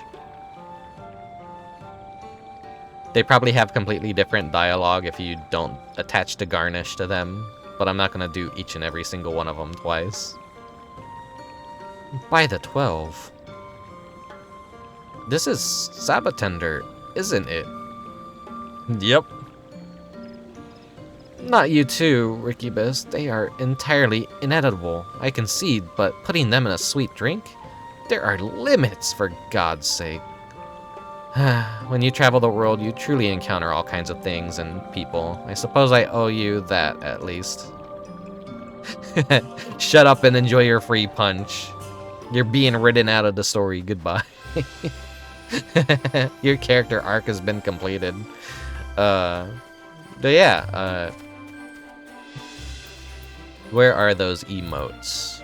They probably have completely different dialogue if you don't attach the garnish to them, but I'm not gonna do each and every single one of them twice. By the 12. This is Sabotender, isn't it? Yep. Not you too, Rickubus. They are entirely inedible, I concede, but putting them in a sweet drink? There are limits, for God's sake. When you travel the world, you truly encounter all kinds of things and people. I suppose I owe you that, at least. Shut up and enjoy your free punch. You're being written out of the story. Goodbye. Your character arc has been completed. But yeah, where are those emotes?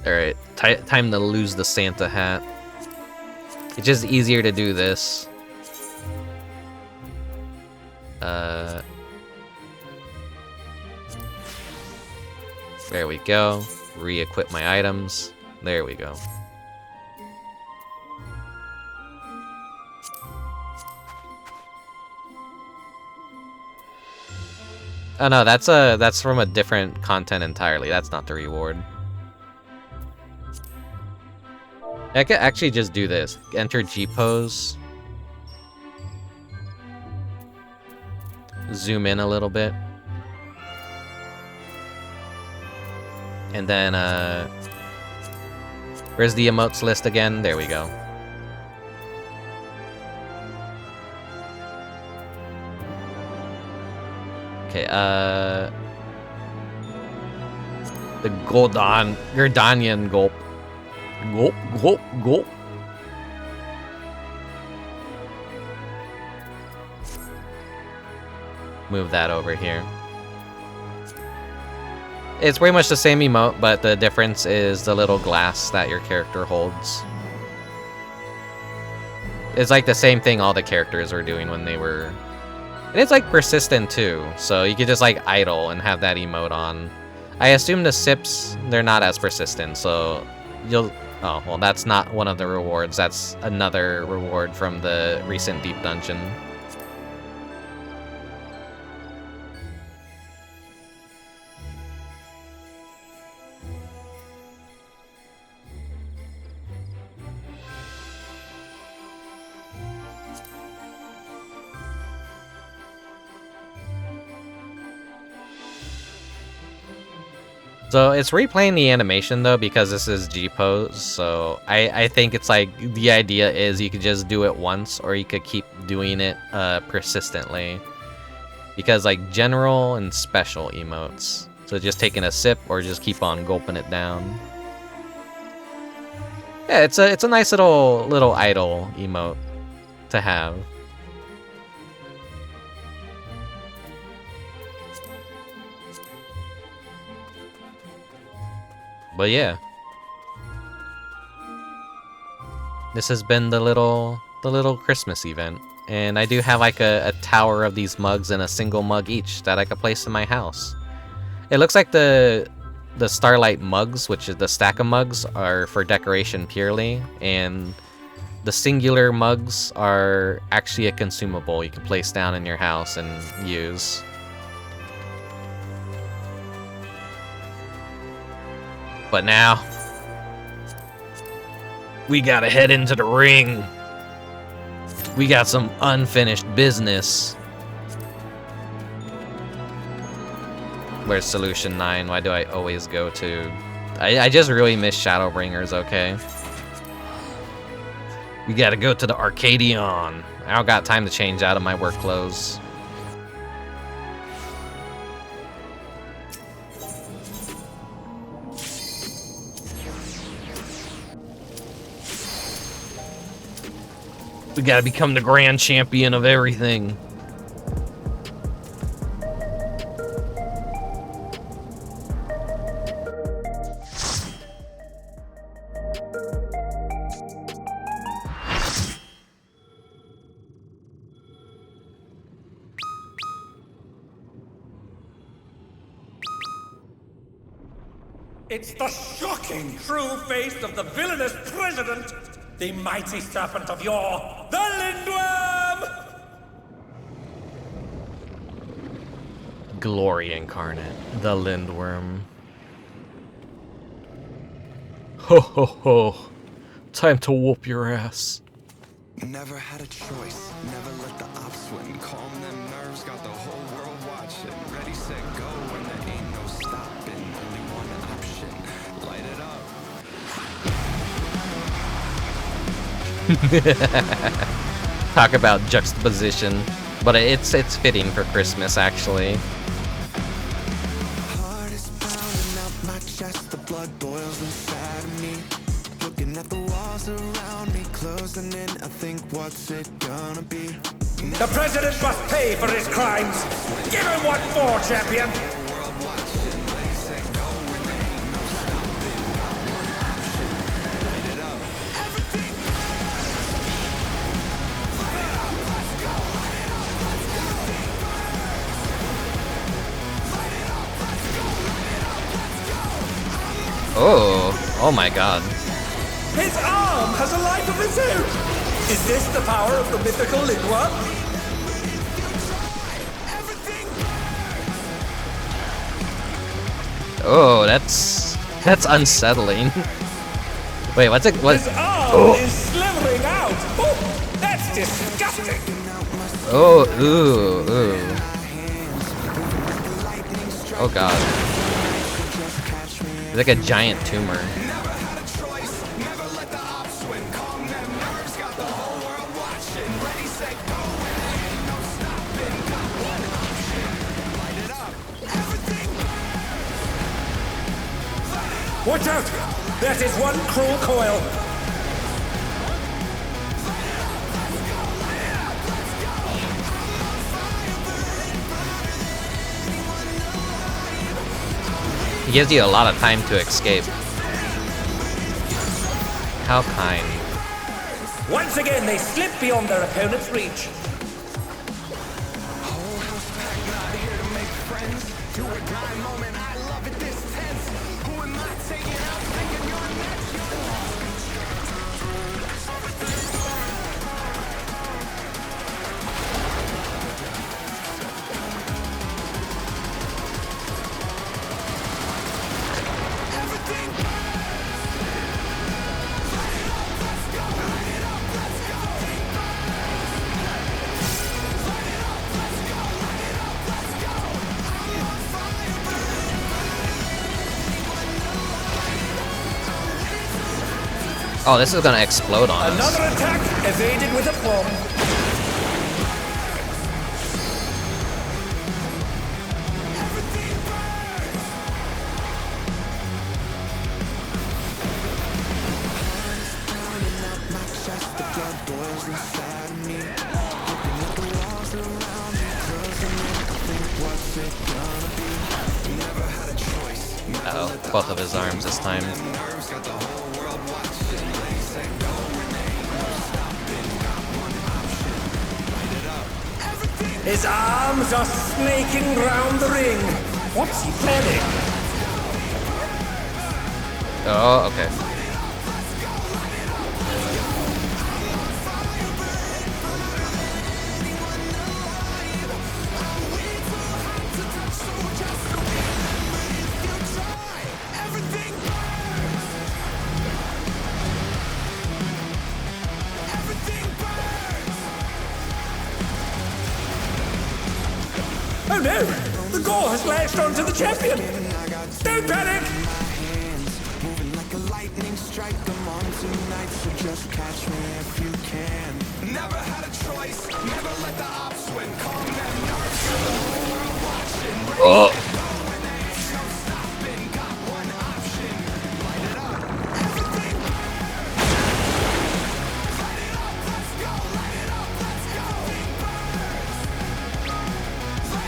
Alright, time to lose the Santa hat. It's just easier to do this. There we go. Re-equip my items. There we go. Oh no, that's from a different content entirely. That's not the reward. I could actually just do this. Enter G pose. Zoom in a little bit. And then, where's the emotes list again? There we go. Okay, the Gordanian gulp. Gulp, gulp, gulp. Move that over here. It's pretty much the same emote, but the difference is the little glass that your character holds. It's like the same thing all the characters were doing when they were... And it's like persistent too, so you could just like idle and have that emote on. I assume the sips, they're not as persistent, so you'll... Oh, well, that's not one of the rewards. That's another reward from the recent Deep Dungeon. So it's replaying the animation though because this is G-pose, so I think it's like the idea is you could just do it once or you could keep doing it persistently. Because like general and special emotes. So just taking a sip or just keep on gulping it down. Yeah, it's a nice little idle emote to have. But yeah. This has been the little Christmas event. And I do have like a tower of these mugs and a single mug each that I could place in my house. It looks like the Starlight mugs, which is the stack of mugs, are for decoration purely, and the singular mugs are actually a consumable you can place down in your house and use. But now, we gotta head into the ring. We got some unfinished business. Where's Solution 9? Why do I always go to... I just really miss Shadowbringers, okay? We gotta go to the Arcadion. I don't got time to change out of my work clothes. We gotta become the grand champion of everything. It's the shocking true face of the villainous president, the mighty serpent of yore, the Lindworm! Glory incarnate, the Lindworm. Ho ho ho. Time to whoop your ass. Never had a choice, never let the ops win. Calm them nerves, got the whole world watching. Ready, set, go, and there ain't no stopping. Only one option, light it up. Talk about juxtaposition, but it's fitting for Christmas actually. Heart is pounding out my chest, the blood boils inside of me. Looking at the walls around me, closing in, I think what's it gonna be? The president must pay for his crimes! Give him what for, champion! Oh my god. His arm has a life of its own! Is this the power of the mythical Lindworm? Oh, that's unsettling. Wait, what's it? What? His arm is slithering out! Oh, that's disgusting! Oh, ooh, ooh. Oh god. It's like a giant tumor. Watch out! That is one cruel coil! He gives you a lot of time to escape. How kind. Once again, they slip beyond their opponent's reach. Oh, this is gonna explode on us. Another attack evaded with aplomb. both of his arms this time. His arms are snaking round the ring. What's he planning? Oh, okay. Oh no! The gore has latched onto the champion! Don't panic! Moving like a lightning strike, I'm on tonight, so just catch me if you can. Never had a choice, never let the ops win. Calm them nerves, got the whole world watching. Oh! No stopping, got one option. Light it up, everything burns. Light it up, let's go, light it up, let's go. Light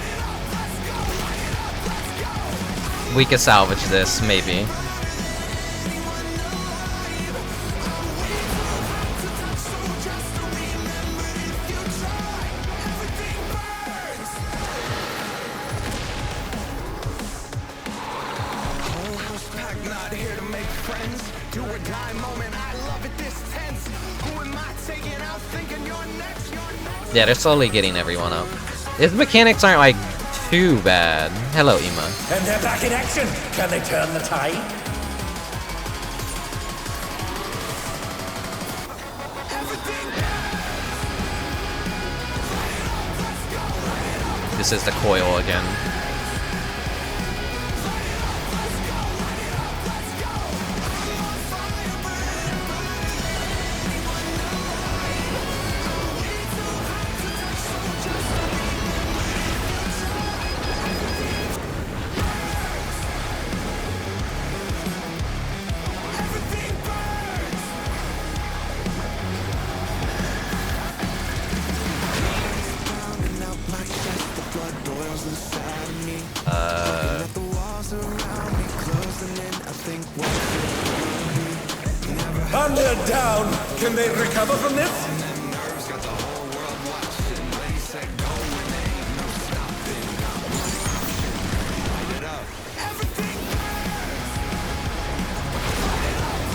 it up, let's go, light it up, let's go. We could salvage this, maybe. Not here to make friends, do or die moment. I love it this tense. Who am I taking out? Thinking you're next, you're next. Yeah, they're slowly getting everyone up. His mechanics aren't like too bad. Hello, Ima. And they're back in action! Can they turn the tide? This is the coil again. And they're down! Can they recover from this?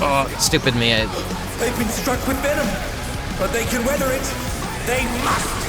Oh, stupid me. They've been struck with venom, but they can weather it. They must!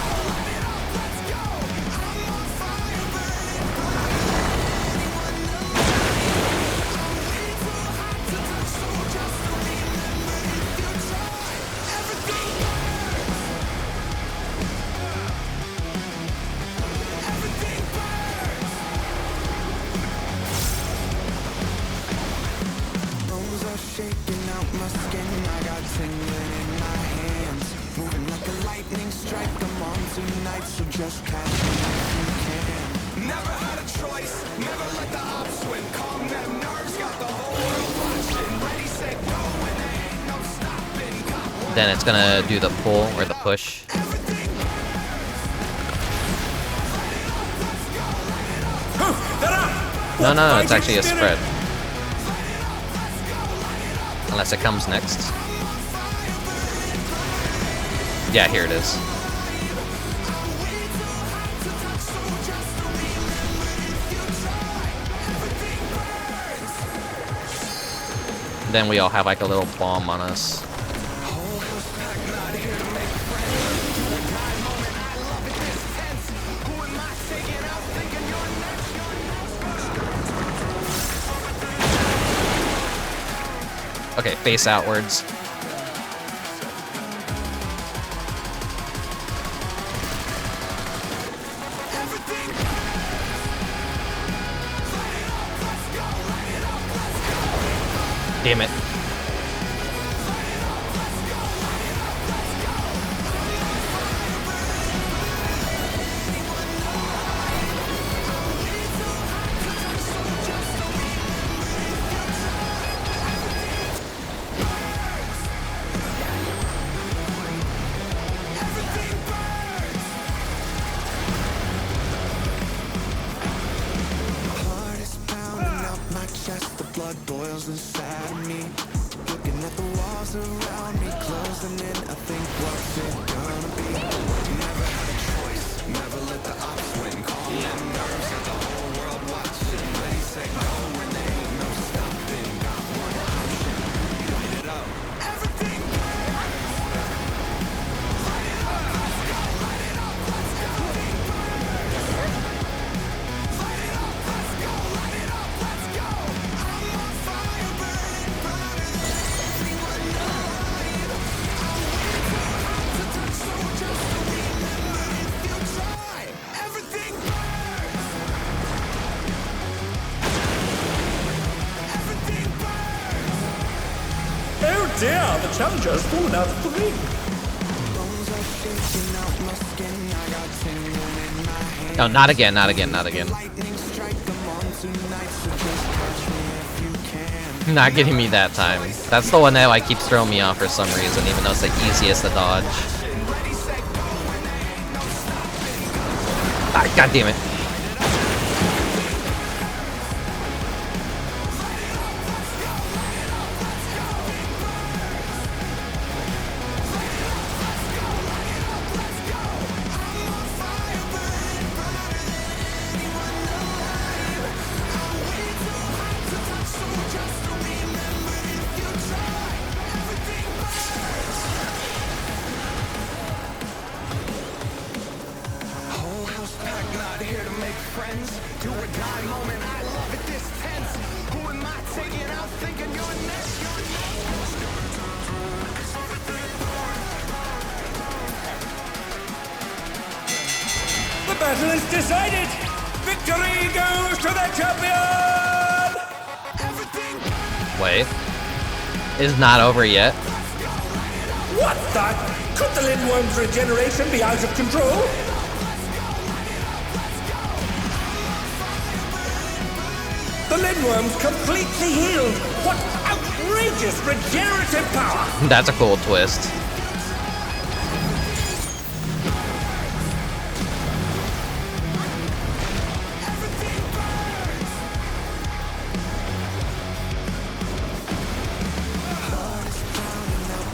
Shaking out my skin, I got tingling in my hands. Moving like a lightning strike, I'm on tonight, so just catch me if you can. Never had a choice, never let the ops win. Calm them nerves, got the whole world watching. Ready, set, go, and there ain't no stopping. Got one Then it's gonna do the pull or the push. They're up! No, it's actually a spread. Unless it comes next. Yeah, here it is. Then we all have like a little bomb on us. Okay, face outwards. Damn it. blood boils inside of me. Looking at the walls around me, closing in. I think what's it gonna be? Never had a choice, never let the ops win. Calm them nerves, got the whole world watching. Ready, set, go, when there ain't no stopping. Got one option, light it up. Everything burns. Light it up, let's go. Light it up, let's go. Light it up, let's go. Light it up, let's go. I'm on fire, burning brighter than anyone alive. I'm way too hot to touch, so just remember if you try, everything burns. Everything burns. Oh dear, the challenger's fallen out of the ring. Bones are shaking out my skin. I got tingling in my hand. No, not again, not again, not again. Lightning strike them on tonight, so just catch me if you can. Not getting me that time. That's the one that like keeps throwing me off for some reason, even though it's the easiest to dodge. Ah, God damn it. Whole house packed, not here to make friends. Do or die moment, I love it this tense. Who am I taking out thinking you're next? The battle is decided. Victory goes to the champion. Everything Wait. It's not over yet. What the? Could the Lindworm's regeneration be out of control? The Lindworm's completely healed. What outrageous regenerative power! That's a cool twist.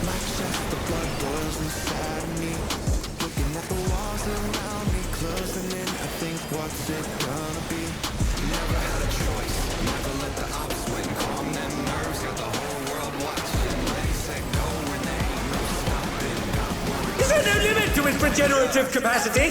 my chest, the blood boils inside me. Looking at the walls around me, closing in. I think what's it gonna be? Never had a choice, never let the ops win. Calm them nerves, got the whole world watching. Ready, set, go, when there ain't no stopping. Got one Is there no limit to his regenerative capacity?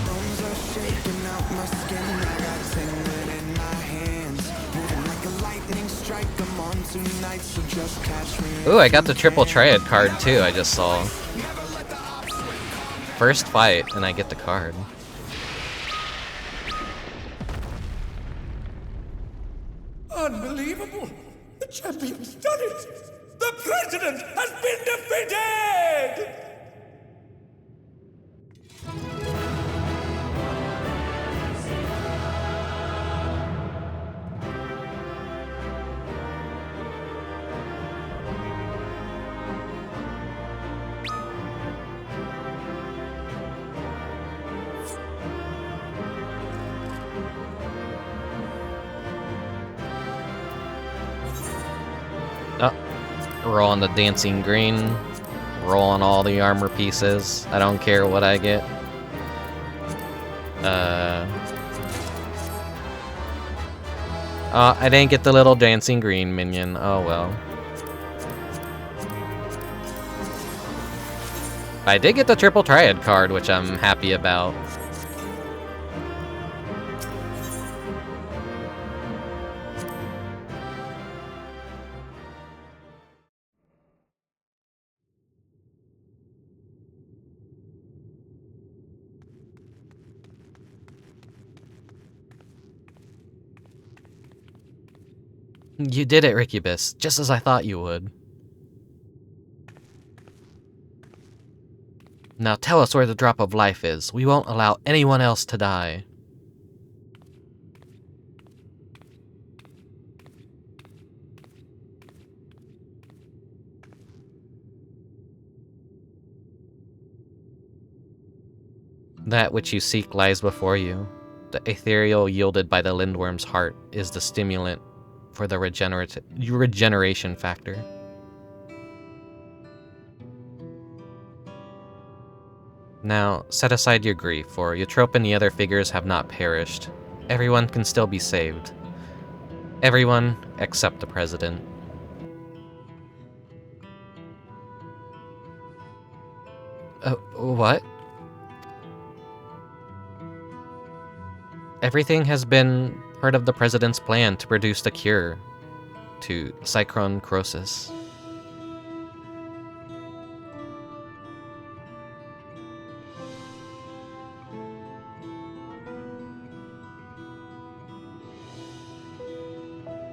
bones are shaking out my skin. I got tingling in my hands. Moving like a lightning strike. I'm on tonight, so just catch me. Ooh, I got the triple triad card too, I just saw. First fight, and I get the card. Unbelievable! The champion's done it! The president has been defeated! Oh, rolling the dancing green, rolling all the armor pieces. I don't care what I get. I didn't get the little dancing green minion. Oh well. I did get the triple triad card, which I'm happy about. You did it, Rickubus, just as I thought you would. Now tell us where the drop of life is. We won't allow anyone else to die. That which you seek lies before you. The ethereal yielded by the lindworm's heart is the stimulant for the regeneration factor. Now, set aside your grief, for Eutrope and the other figures have not perished. Everyone can still be saved. Everyone except the President. What? Everything has been part of the President's plan to produce the cure to Cyclone Croesus.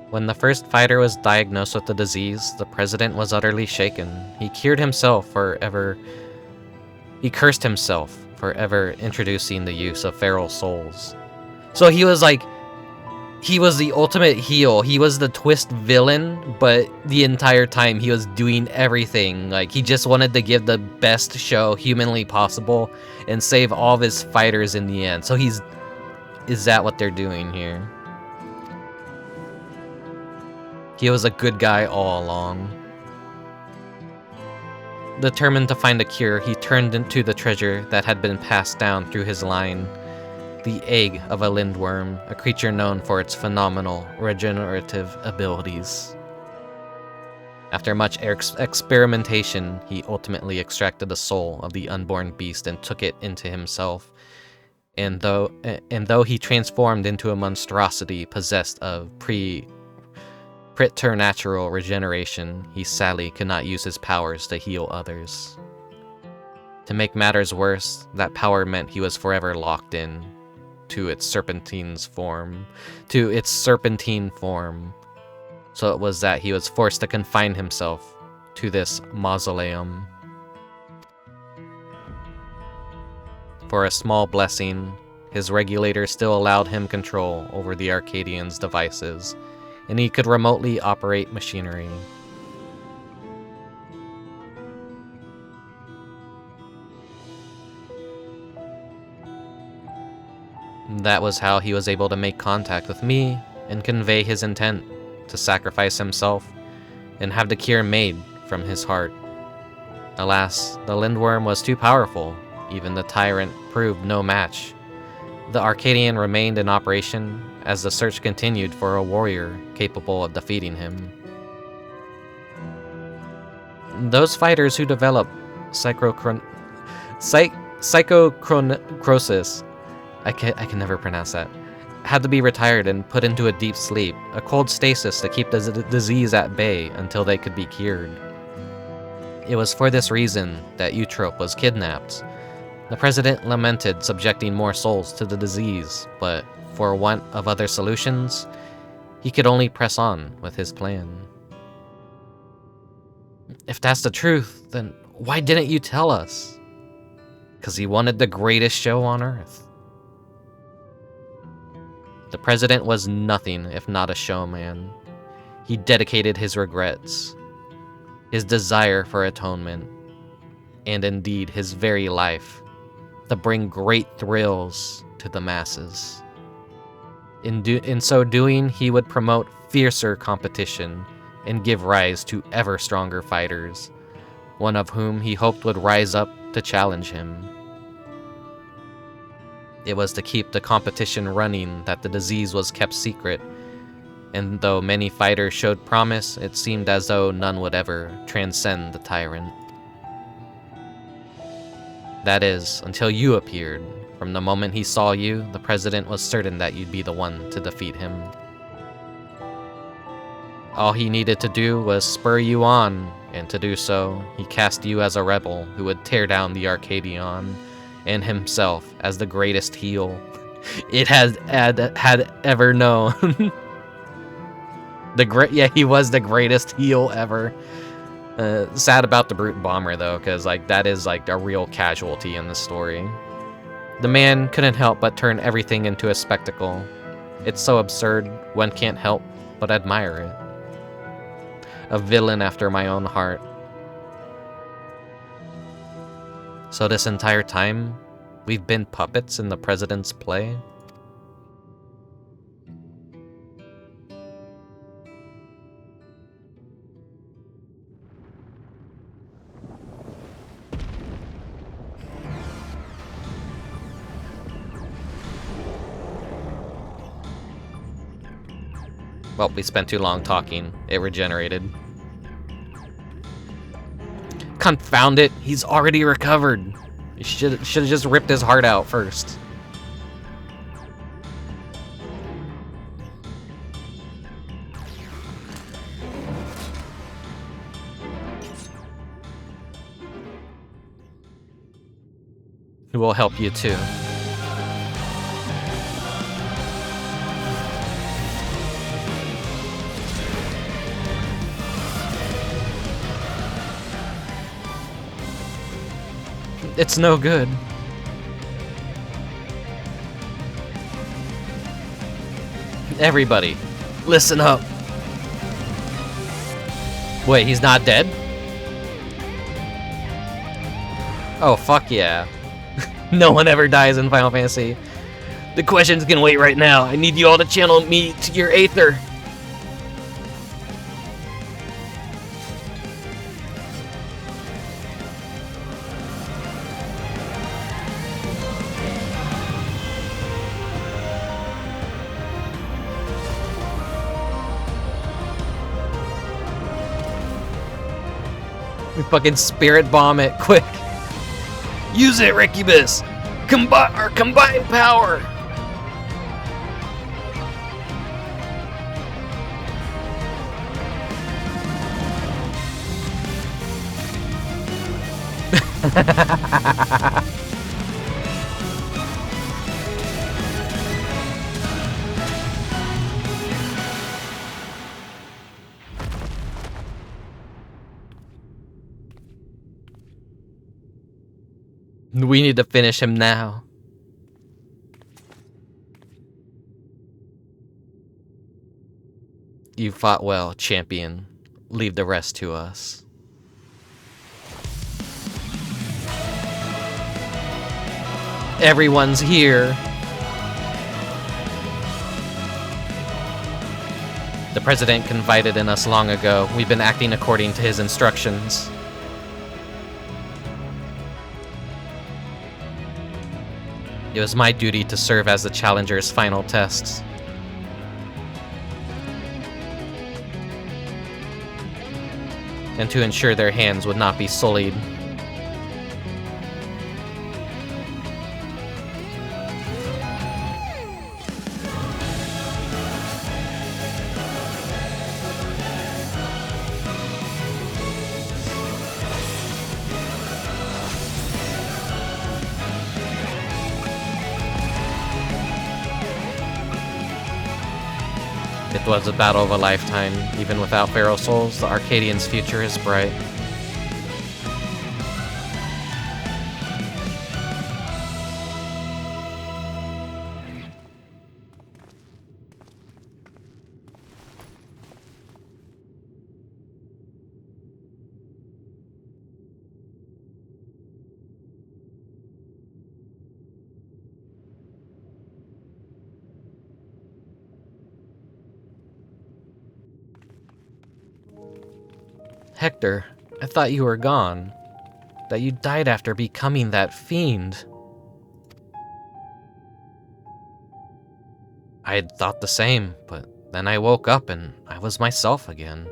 When the first fighter was diagnosed with the disease, the President was utterly shaken. He cured himself forever. He cursed himself for ever introducing the use of feral souls. So he was like, he was the ultimate heel. He was the twist villain, but the entire time he was doing everything. Like, he just wanted to give the best show humanly possible and save all of his fighters in the end. So is that what they're doing here? He was a good guy all along. Determined to find a cure, he turned into the treasure that had been passed down through his line. The egg of a lindworm, a creature known for its phenomenal regenerative abilities. After much experimentation, he ultimately extracted the soul of the unborn beast and took it into himself. And though he transformed into a monstrosity possessed of preternatural regeneration, he sadly could not use his powers to heal others. To make matters worse, that power meant he was forever locked in to its serpentine form. So it was that he was forced to confine himself to this mausoleum. For a small blessing, his regulator still allowed him control over the Arcadian's devices, and he could remotely operate machinery. That was how he was able to make contact with me and convey his intent to sacrifice himself and have the cure made from his heart. Alas, the lindworm was too powerful. Even the tyrant proved no match. The Arcadian remained in operation as the search continued for a warrior capable of defeating him. Those fighters who developed psychocrosis, I can never pronounce that, had to be retired and put into a deep sleep, a cold stasis to keep the disease at bay until they could be cured. It was for this reason that Eutrope was kidnapped. The President lamented subjecting more souls to the disease, but for want of other solutions, he could only press on with his plan. If that's the truth, then why didn't you tell us? 'Cause he wanted the greatest show on Earth. The President was nothing if not a showman. He dedicated his regrets, his desire for atonement, and indeed his very life to bring great thrills to the masses. In so doing, he would promote fiercer competition and give rise to ever stronger fighters, one of whom he hoped would rise up to challenge him. It was to keep the competition running that the disease was kept secret, and though many fighters showed promise, it seemed as though none would ever transcend the tyrant. That is, until you appeared. From the moment he saw you, the President was certain that you'd be the one to defeat him. All he needed to do was spur you on, and to do so, he cast you as a rebel who would tear down the Arcadion, and himself as the greatest heel it had ever known. Yeah, he was the greatest heel ever. Sad about the Brute Bomber, though, because, like, that is, like, a real casualty in the story. The man couldn't help but turn everything into a spectacle. It's so absurd, one can't help but admire it. A villain after my own heart. So this entire time, we've been puppets in the president's play? Well, we spent too long talking. It regenerated. Confound it, he's already recovered. You should have just ripped his heart out first. We'll help you too. It's no good. Everybody, listen up. Wait, he's not dead? Oh, fuck yeah. No one ever dies in Final Fantasy. The questions can wait right now. I need you all to channel me to your Aether. We fucking spirit bomb it, quick. Use it, Rickubus! Our combined power! We need to finish him now. You fought well, champion. Leave the rest to us. Everyone's here. The president confided in us long ago. We've been acting according to his instructions. It was my duty to serve as the Challenger's final test. And to ensure their hands would not be sullied. It was a battle of a lifetime. Even without Pharaoh Souls, the Arcadian's future is bright. Hector, I thought you were gone. That you died after becoming that fiend. I had thought the same, but then I woke up and I was myself again.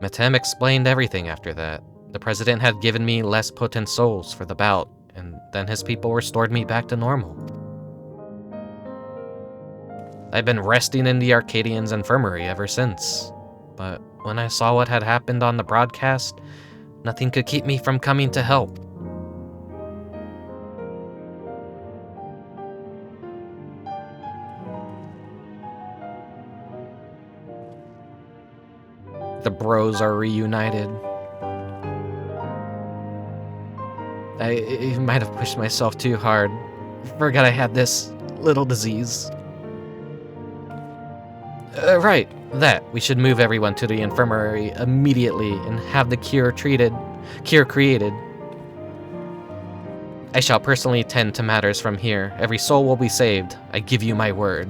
Metem explained everything after that. The president had given me less potent souls for the bout, and then his people restored me back to normal. I've been resting in the Arcadian's infirmary ever since. But when I saw what had happened on the broadcast, nothing could keep me from coming to help. the bros are reunited. I might have pushed myself too hard. Forgot I had this little disease. Right, that. We should move everyone to the infirmary immediately and have the cure created. I shall personally tend to matters from here. Every soul will be saved. I give you my word.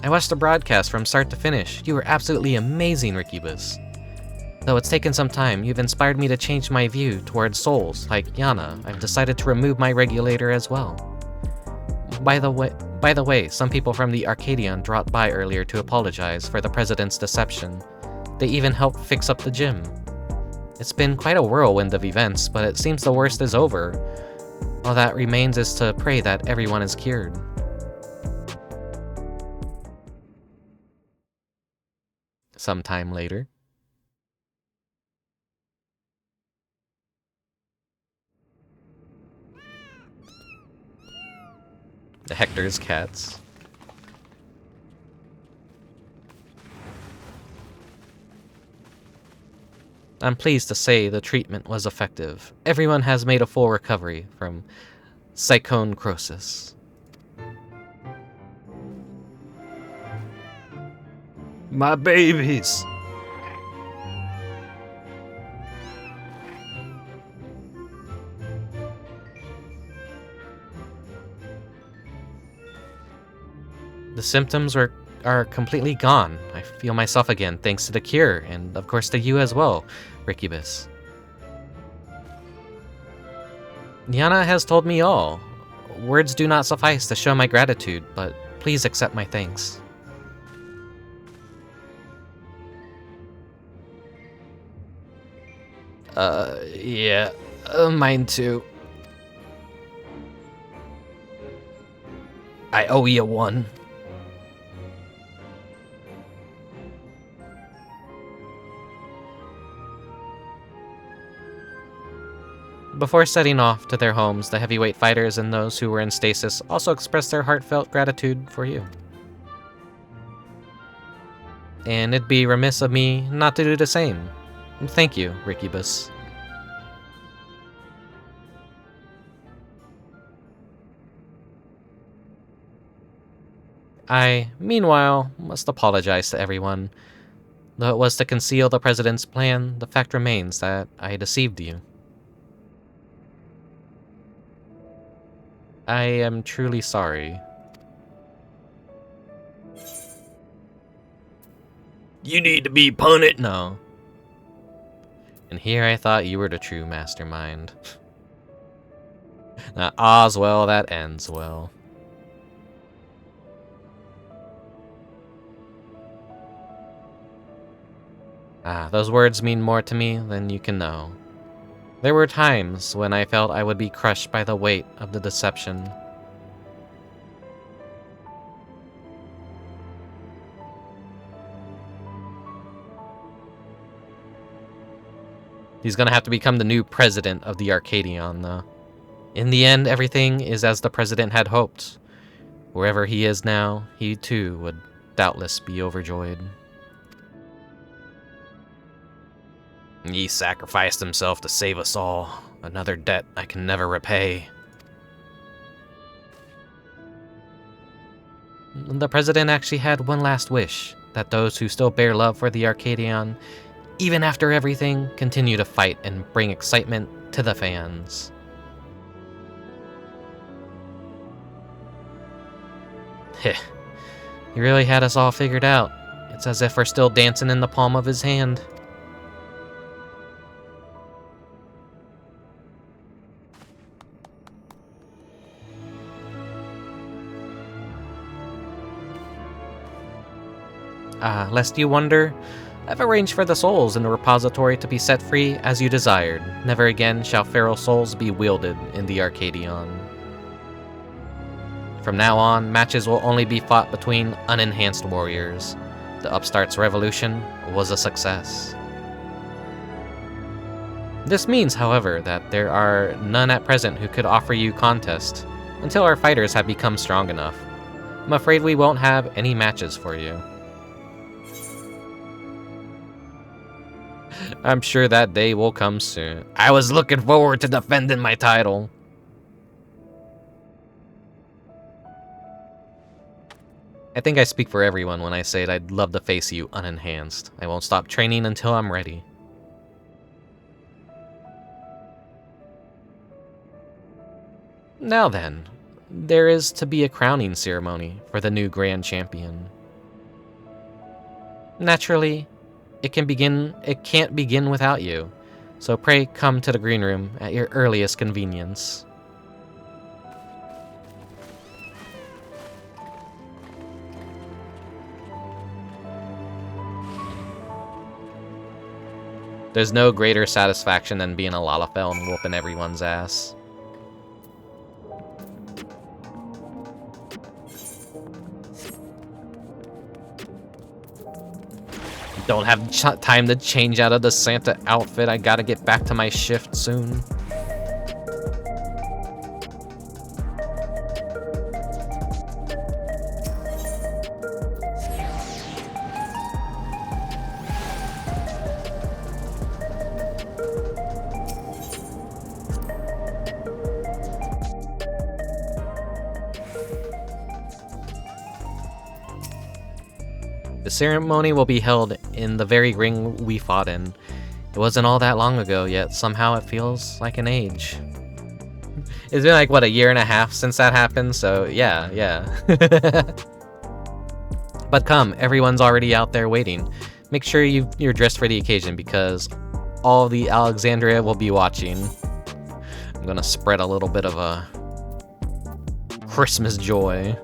I watched the broadcast from start to finish. You were absolutely amazing, Rickubus. Though it's taken some time, you've inspired me to change my view towards souls, like Yana. I've decided to remove my regulator as well. By the way, some people from the Arcadion dropped by earlier to apologize for the president's deception. They even helped fix up the gym. It's been quite a whirlwind of events, but it seems the worst is over. All that remains is to pray that everyone is cured. Sometime later. The Hector's cats. I'm pleased to say the treatment was effective. Everyone has made a full recovery from psychonecrosis. My babies. The symptoms are completely gone. I feel myself again thanks to the cure, and of course to you as well, Rickubus. Yana has told me all. Words do not suffice to show my gratitude, but please accept my thanks. Yeah, mine too. I owe you one. Before setting off to their homes, the heavyweight fighters and those who were in stasis also expressed their heartfelt gratitude for you. And it'd be remiss of me not to do the same. Thank you, Rickubus. I, meanwhile, must apologize to everyone. Though it was to conceal the president's plan, the fact remains that I deceived you. I am truly sorry. You need to be punted. No. And here I thought you were the true mastermind. Now, all's well that ends well. Those words mean more to me than you can know. There were times when I felt I would be crushed by the weight of the deception. He's gonna have to become the new president of the Arcadion, though. In the end, everything is as the president had hoped. Wherever he is now, he too would doubtless be overjoyed. He sacrificed himself to save us all. Another debt I can never repay. The president actually had one last wish, that those who still bear love for the Arcadion, even after everything, continue to fight and bring excitement to the fans. Heh, he really had us all figured out. It's as if we're still dancing in the palm of his hand. Lest you wonder, I've arranged for the souls in the repository to be set free as you desired. Never again shall feral souls be wielded in the Arcadion. From now on, matches will only be fought between unenhanced warriors. The upstart's revolution was a success. This means, however, that there are none at present who could offer you contest until our fighters have become strong enough. I'm afraid we won't have any matches for you. I'm sure that day will come soon. I was looking forward to defending my title. I think I speak for everyone when I say that I'd love to face you unenhanced. I won't stop training until I'm ready. Now then, there is to be a crowning ceremony for the new Grand Champion. Naturally, it can't begin without you, so pray come to the green room at your earliest convenience. There's no greater satisfaction than being a Lalafell and whooping everyone's ass. Don't have time to change out of the Santa outfit. I gotta get back to my shift soon. The ceremony will be held in the very ring we fought in. It wasn't all that long ago, yet somehow it feels like an age. It's been like, what, a year and a half since that happened, so yeah. But come, everyone's already out there waiting. Make sure you're dressed for the occasion, because all the Alexandria will be watching. I'm gonna spread a little bit of a Christmas joy.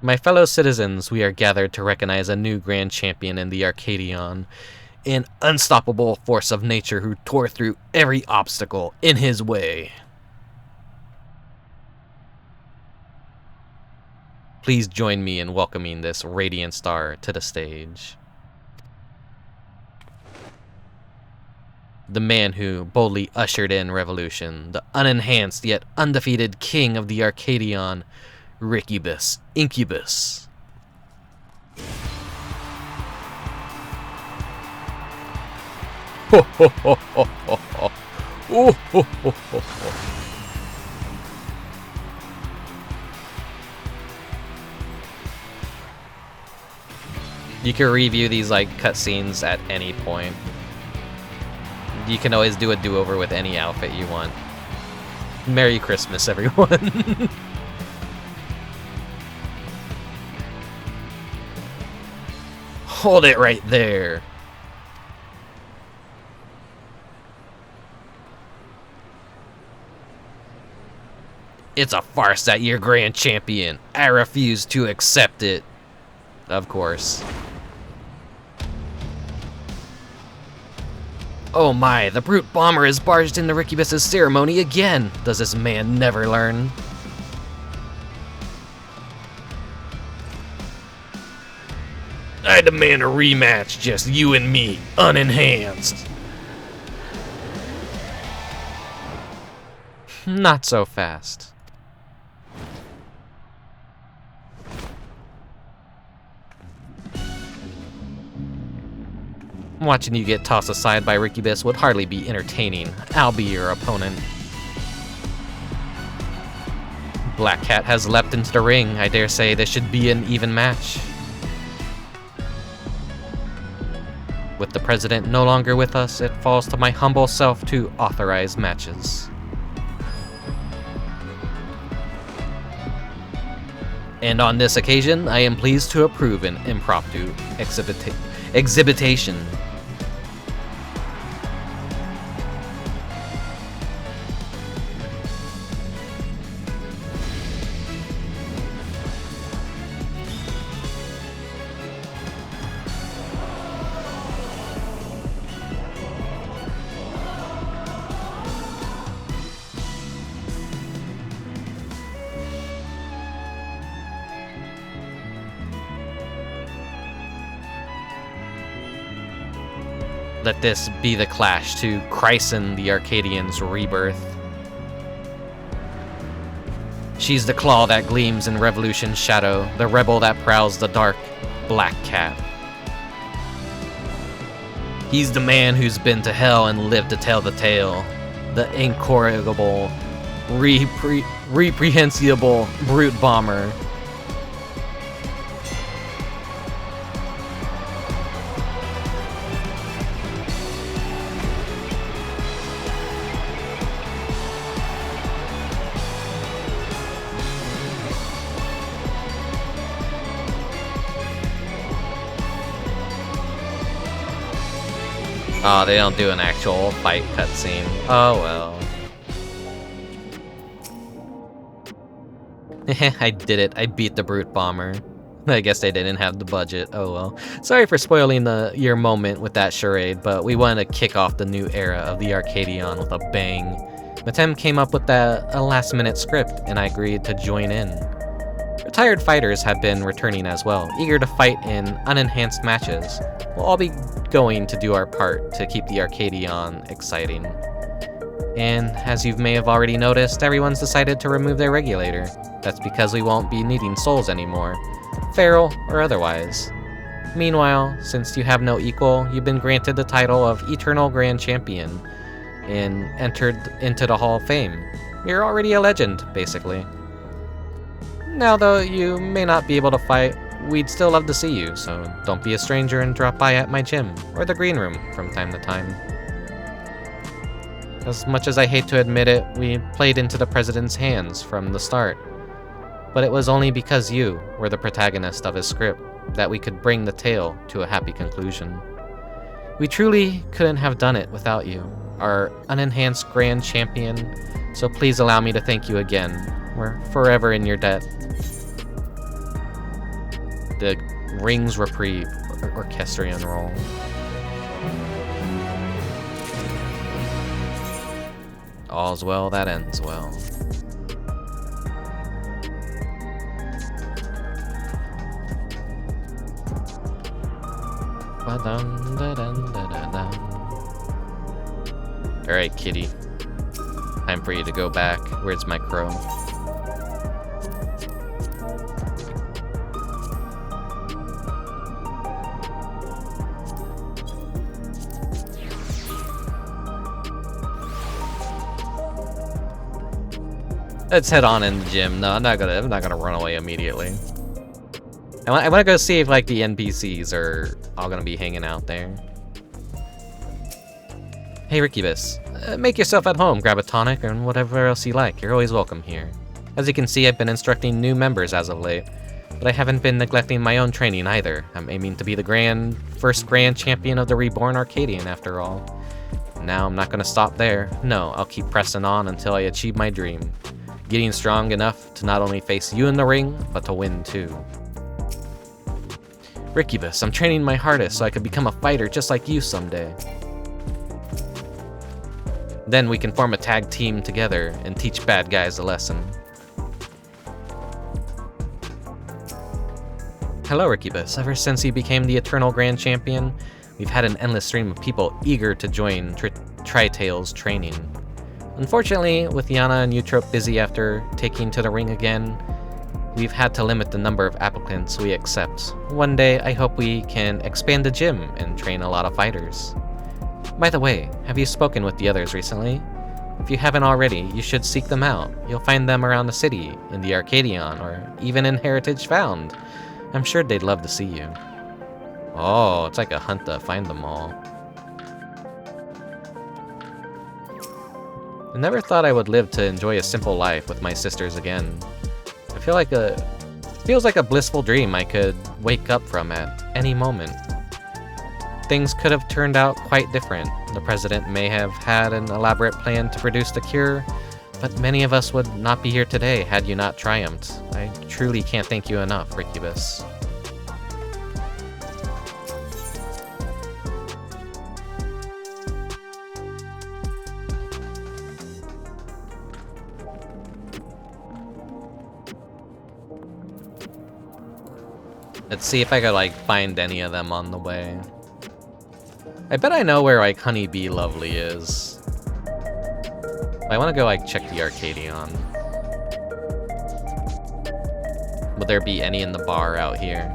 My fellow citizens, we are gathered to recognize a new grand champion in the Arcadion, an unstoppable force of nature who tore through every obstacle in his way. Please join me in welcoming this radiant star to the stage. The man who boldly ushered in revolution, the unenhanced yet undefeated king of the Arcadion, Rickubus, Incubus. Ho ho ho ho ho ho. Oh, ho, ho, ho, ho. You can review these like cutscenes at any point. You can always do a do-over with any outfit you want. Merry Christmas, everyone. Hold it right there. It's a farce that you're grand champion. I refuse to accept it. Of course. Oh my, the brute bomber has barged into Rickubus' ceremony again. Does this man never learn? I demand a rematch, just you and me, unenhanced. Not so fast. Watching you get tossed aside by Rickubus would hardly be entertaining. I'll be your opponent. Black Cat has leapt into the ring. I dare say this should be an even match. With the president no longer with us, it falls to my humble self to authorize matches. And on this occasion, I am pleased to approve an impromptu exhibitation. Let this be the clash to christen the Arcadian's rebirth. She's the claw that gleams in revolution's shadow, the rebel that prowls the dark, black cat. He's the man who's been to hell and lived to tell the tale, the incorrigible, reprehensible brute bomber. Oh, they don't do an actual fight cutscene. Oh well. I did it. I beat the brute bomber. I guess they didn't have the budget. Oh well. Sorry for spoiling your moment with that charade, but we wanted to kick off the new era of the Arcadion with a bang. Matem came up with a last-minute script, and I agreed to join in. Retired fighters have been returning as well, eager to fight in unenhanced matches. We'll all be going to do our part to keep the Arcadion exciting. And as you may have already noticed, everyone's decided to remove their regulator. That's because we won't be needing souls anymore, feral or otherwise. Meanwhile, since you have no equal, you've been granted the title of Eternal Grand Champion and entered into the Hall of Fame. You're already a legend, basically. Now, though you may not be able to fight, we'd still love to see you, so don't be a stranger and drop by at my gym, or the green room, from time to time. As much as I hate to admit it, we played into the President's hands from the start. But it was only because you were the protagonist of his script that we could bring the tale to a happy conclusion. We truly couldn't have done it without you, our unenhanced Grand Champion, so please allow me to thank you again. We're forever in your debt. The Rings Reprieve orchestrion roll. All's well that ends well. Alright, kitty. Time for you to go back. Where's my crow? Let's head on in the gym. No, I'm not gonna run away immediately. I wanna go see if like the NPCs are all gonna be hanging out there. Hey Rickubus, make yourself at home, grab a tonic and whatever else you like. You're always welcome here. As you can see, I've been instructing new members as of late, but I haven't been neglecting my own training either. I'm aiming to be the first grand champion of the reborn Arcadian after all. Now I'm not gonna stop there. No, I'll keep pressing on until I achieve my dream. Getting strong enough to not only face you in the ring, but to win too. Rickubus, I'm training my hardest so I could become a fighter just like you someday. Then we can form a tag team together and teach bad guys a lesson. Hello Rickubus, ever since you became the Eternal Grand Champion, we've had an endless stream of people eager to join Tri-Tail's training. Unfortunately, with Yana and Eutrope busy after taking to the ring again, we've had to limit the number of applicants we accept. One day, I hope we can expand the gym and train a lot of fighters. By the way, have you spoken with the others recently? If you haven't already, you should seek them out. You'll find them around the city, in the Arcadion, or even in Heritage Found. I'm sure they'd love to see you. Oh, it's like a hunt to find them all. I never thought I would live to enjoy a simple life with my sisters again. I feel like feels like a blissful dream I could wake up from at any moment. Things could have turned out quite different. The president may have had an elaborate plan to produce the cure, but many of us would not be here today had you not triumphed. I truly can't thank you enough, Rickubus. Let's see if I could like find any of them on the way. I bet I know where, like, Honeybee Lovely is. I want to go, like, check the Arcadion. Will there be any in the bar out here?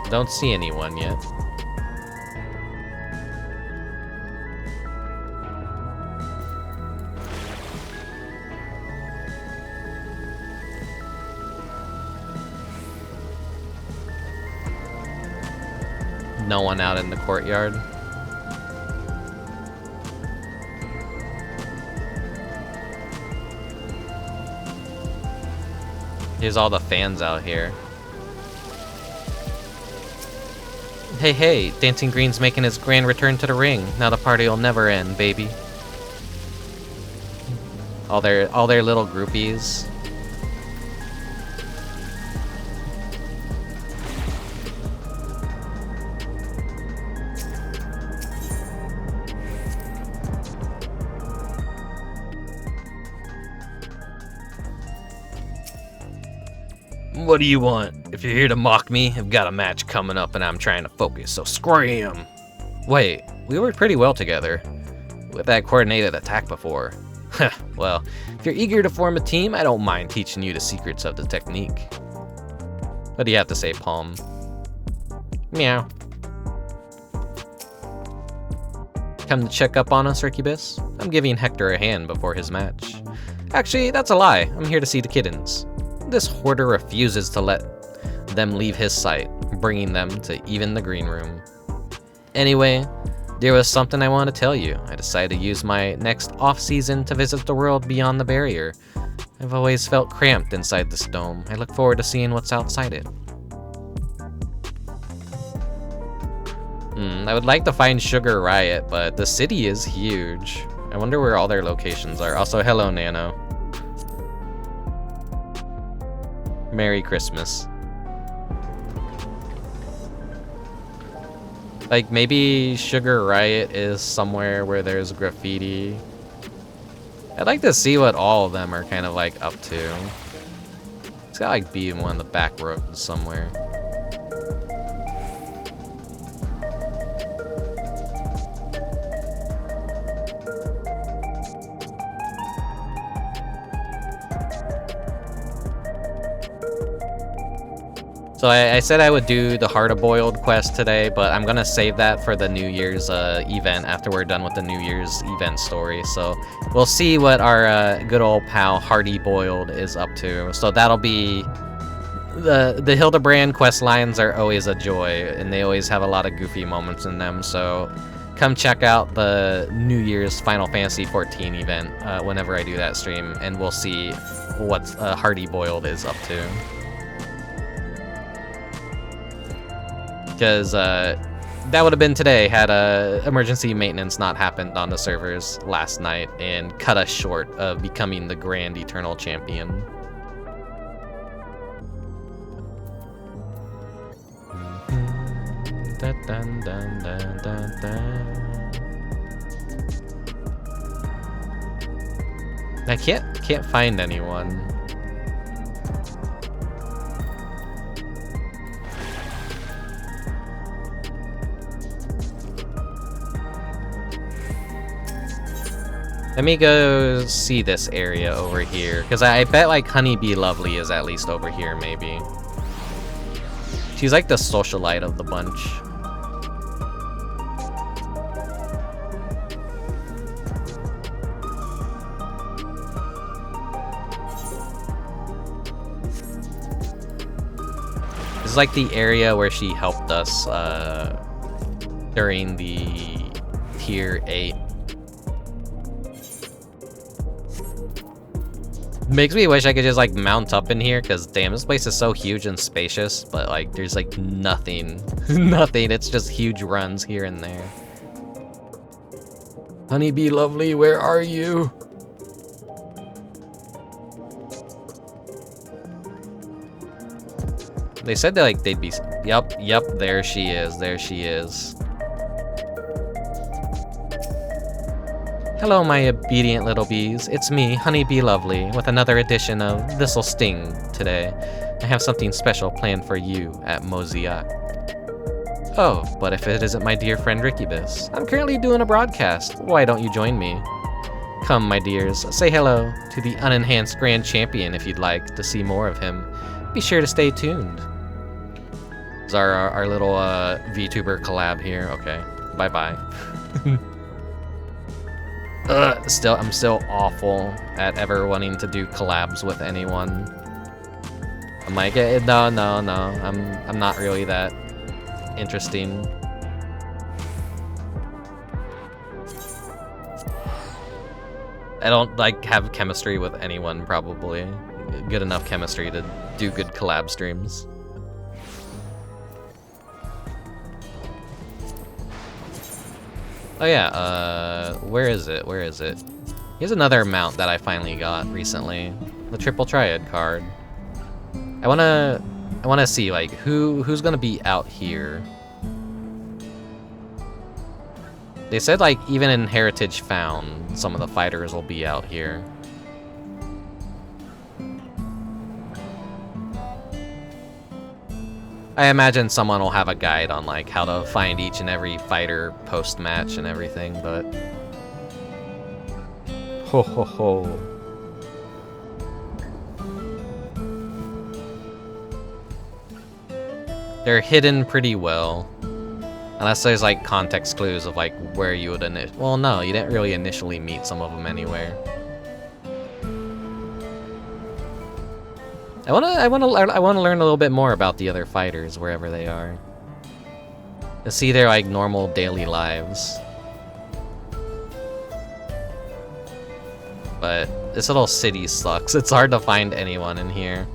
Don't see anyone yet. No one out in the courtyard. Here's all the fans out here. Hey, Dancing Green's making his grand return to the ring. Now the party will never end, baby. All their little groupies. What do you want? If you're here to mock me, I've got a match coming up and I'm trying to focus, so scram! Wait, we worked pretty well together. With that coordinated attack before. Well, if you're eager to form a team, I don't mind teaching you the secrets of the technique. What do you have to say, Palm? Meow. Come to check up on us, Rickubus? I'm giving Hector a hand before his match. Actually, that's a lie. I'm here to see the kittens. This hoarder refuses to let them leave his sight, bringing them to even the green room. Anyway, there was something I wanted to tell you. I decided to use my next off-season to visit the world beyond the barrier. I've always felt cramped inside this dome. I look forward to seeing what's outside it. I would like to find Sugar Riot, but the city is huge. I wonder where all their locations are. Also, hello, Nano. Merry Christmas. Like, maybe Sugar Riot is somewhere where there's graffiti. I'd like to see what all of them are kind of, like, up to. It's gotta, like, be in one of the back roads somewhere. So I said I would do the Heart of Boiled quest today, but I'm gonna save that for the New Year's event after we're done with the New Year's event story. So we'll see what our good old pal Hardy Boiled is up to. So that'll be the Hildebrand quest lines are always a joy, and they always have a lot of goofy moments in them. So come check out the New Year's Final Fantasy XIV event whenever I do that stream, and we'll see what Hardy Boiled is up to. Because that would have been today had emergency maintenance not happened on the servers last night and cut us short of becoming the Grand Eternal Champion. I can't find anyone. Let me go see this area over here, because I bet like Honeybee Lovely is at least over here, maybe. She's like the socialite of the bunch. This is like the area where she helped us during the Tier 8. Makes me wish I could just like mount up in here, because damn, this place is so huge and spacious, but like there's like nothing. Nothing, it's just huge runs here and there. Honeybee Lovely, where are you? They said that like they'd be, yep, there she is, Hello, my obedient little bees. It's me, Honeybee Lovely, with another edition of This'll Sting today. I have something special planned for you at Mosaic. Oh, but if it isn't my dear friend Rickubus, I'm currently doing a broadcast. Why don't you join me? Come, my dears, say hello to the unenhanced Grand Champion if you'd like to see more of him. Be sure to stay tuned. It's our little Vtuber collab here. Okay, bye-bye. I'm still awful at ever wanting to do collabs with anyone. I'm like, no, I'm not really that interesting. I don't like have chemistry with anyone, probably. Good enough chemistry to do good collab streams. Oh yeah, where is it? Where is it? Here's another mount that I finally got recently. The Triple Triad card. I wanna see like who's gonna be out here. They said like even in Heritage Found, some of the fighters will be out here. I imagine someone will have a guide on like how to find each and every fighter post-match and everything, but ho ho ho. They're hidden pretty well. Unless there's like context clues of like where you would well, no, you didn't really initially meet some of them anywhere. I wanna learn a little bit more about the other fighters wherever they are. To see their like normal daily lives. But this little city sucks. It's hard to find anyone in here.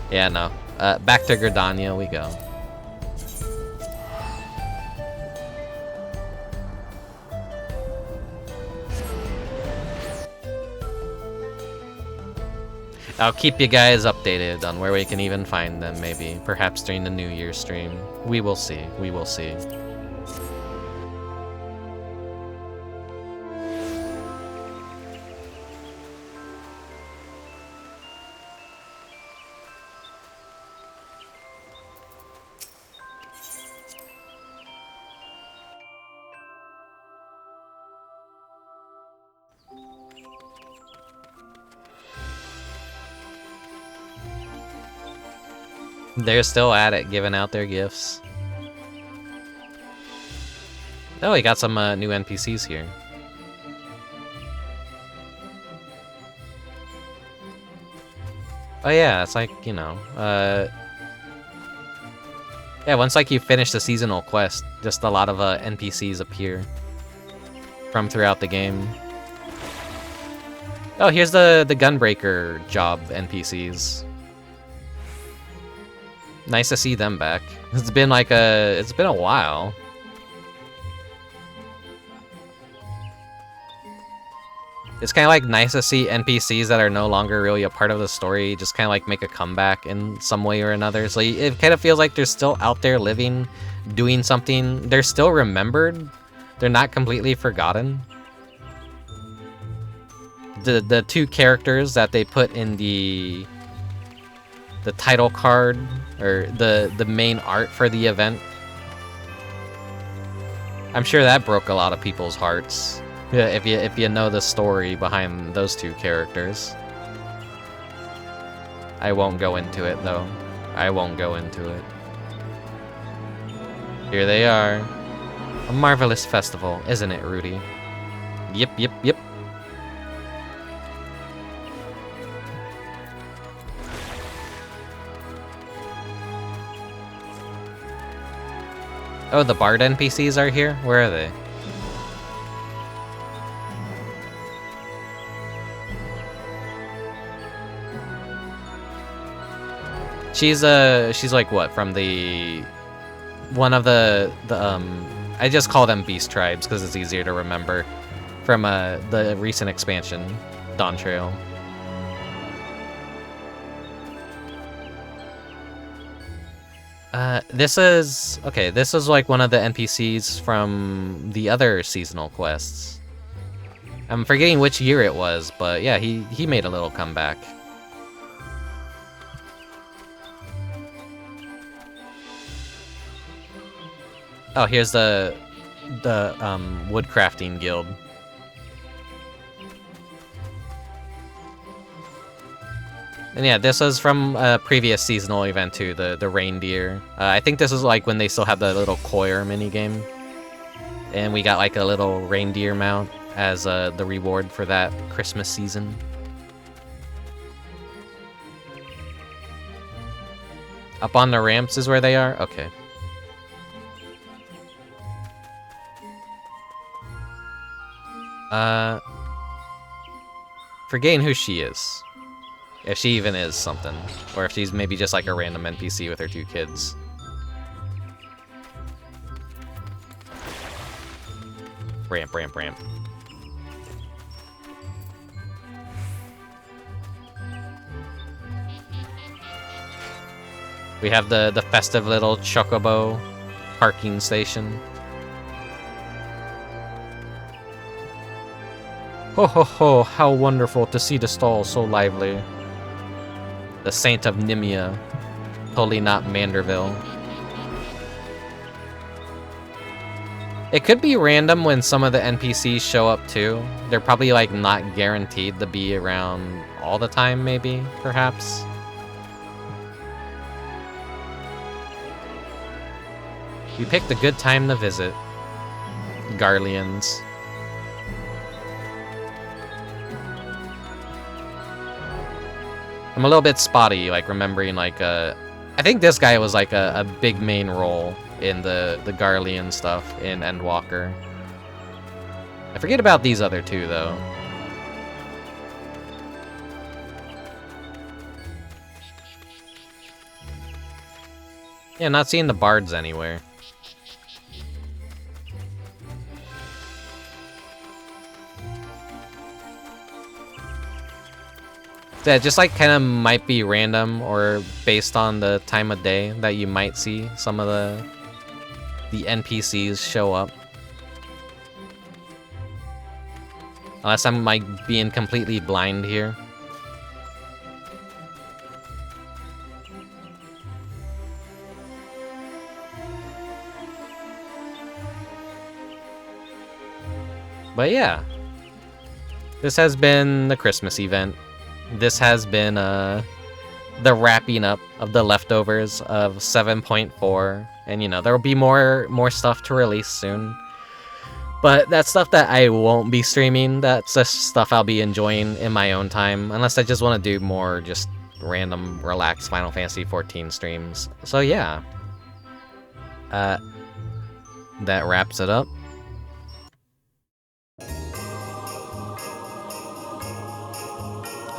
Yeah, no. Back to Gridania we go. I'll keep you guys updated on where we can even find them, maybe. Perhaps during the New Year's stream. We will see. We will see. They're still at it, giving out their gifts. Oh, we got some new NPCs here. Oh yeah, it's like, you know, yeah, once like you finish the seasonal quest, just a lot of NPCs appear from throughout the game. Oh, here's the Gunbreaker job NPCs. Nice to see them back. It's been like it's been a while. It's kind of like nice to see NPCs that are no longer really a part of the story just kind of like make a comeback in some way or another. So it kind of feels like they're still out there living, doing something. They're still remembered. They're not completely forgotten. The two characters that they put in the title card or the main art for the event, I'm sure that broke a lot of people's hearts. Yeah, if you know the story behind those two characters. I won't go into it though. I won't go into it. Here they are. A marvelous festival, isn't it, Rudy? Yep. Oh, the Bard NPCs are here? Where are they? She's like what, from the one of the I just call them beast tribes because it's easier to remember, from the recent expansion, Dawn Trail. This is like one of the NPCs from the other seasonal quests. I'm forgetting which year it was, but yeah, he made a little comeback. Oh, here's the woodcrafting guild. And yeah, this is from a previous seasonal event too, the reindeer. I think this is like when they still have the little coir minigame. And we got like a little reindeer mount as the reward for that Christmas season. Up on the ramps is where they are? Okay. Forgetting who she is. If she even is something. Or if she's maybe just like a random NPC with her 2 kids. Ramp, ramp, ramp. We have the festive little chocobo parking station. Ho ho ho, how wonderful to see the stall so lively. The Saint of Nimia, totally not Manderville. It could be random when some of the NPCs show up too. They're probably like not guaranteed to be around all the time, maybe, perhaps. We picked a good time to visit. Garleans. I'm a little bit spotty, like remembering like I think this guy was like a big main role in the Garlean stuff in Endwalker. I forget about these other 2 though. Yeah, not seeing the bards anywhere. Yeah, just like kind of might be random or based on the time of day that you might see some of the NPCs show up. Unless I'm like being completely blind here. But yeah, this has been the Christmas event. This has been the wrapping up of the leftovers of 7.4, and you know there will be more stuff to release soon. But that's stuff that I won't be streaming. That's just stuff I'll be enjoying in my own time, unless I just want to do more just random, relaxed Final Fantasy XIV streams. So yeah, that wraps it up.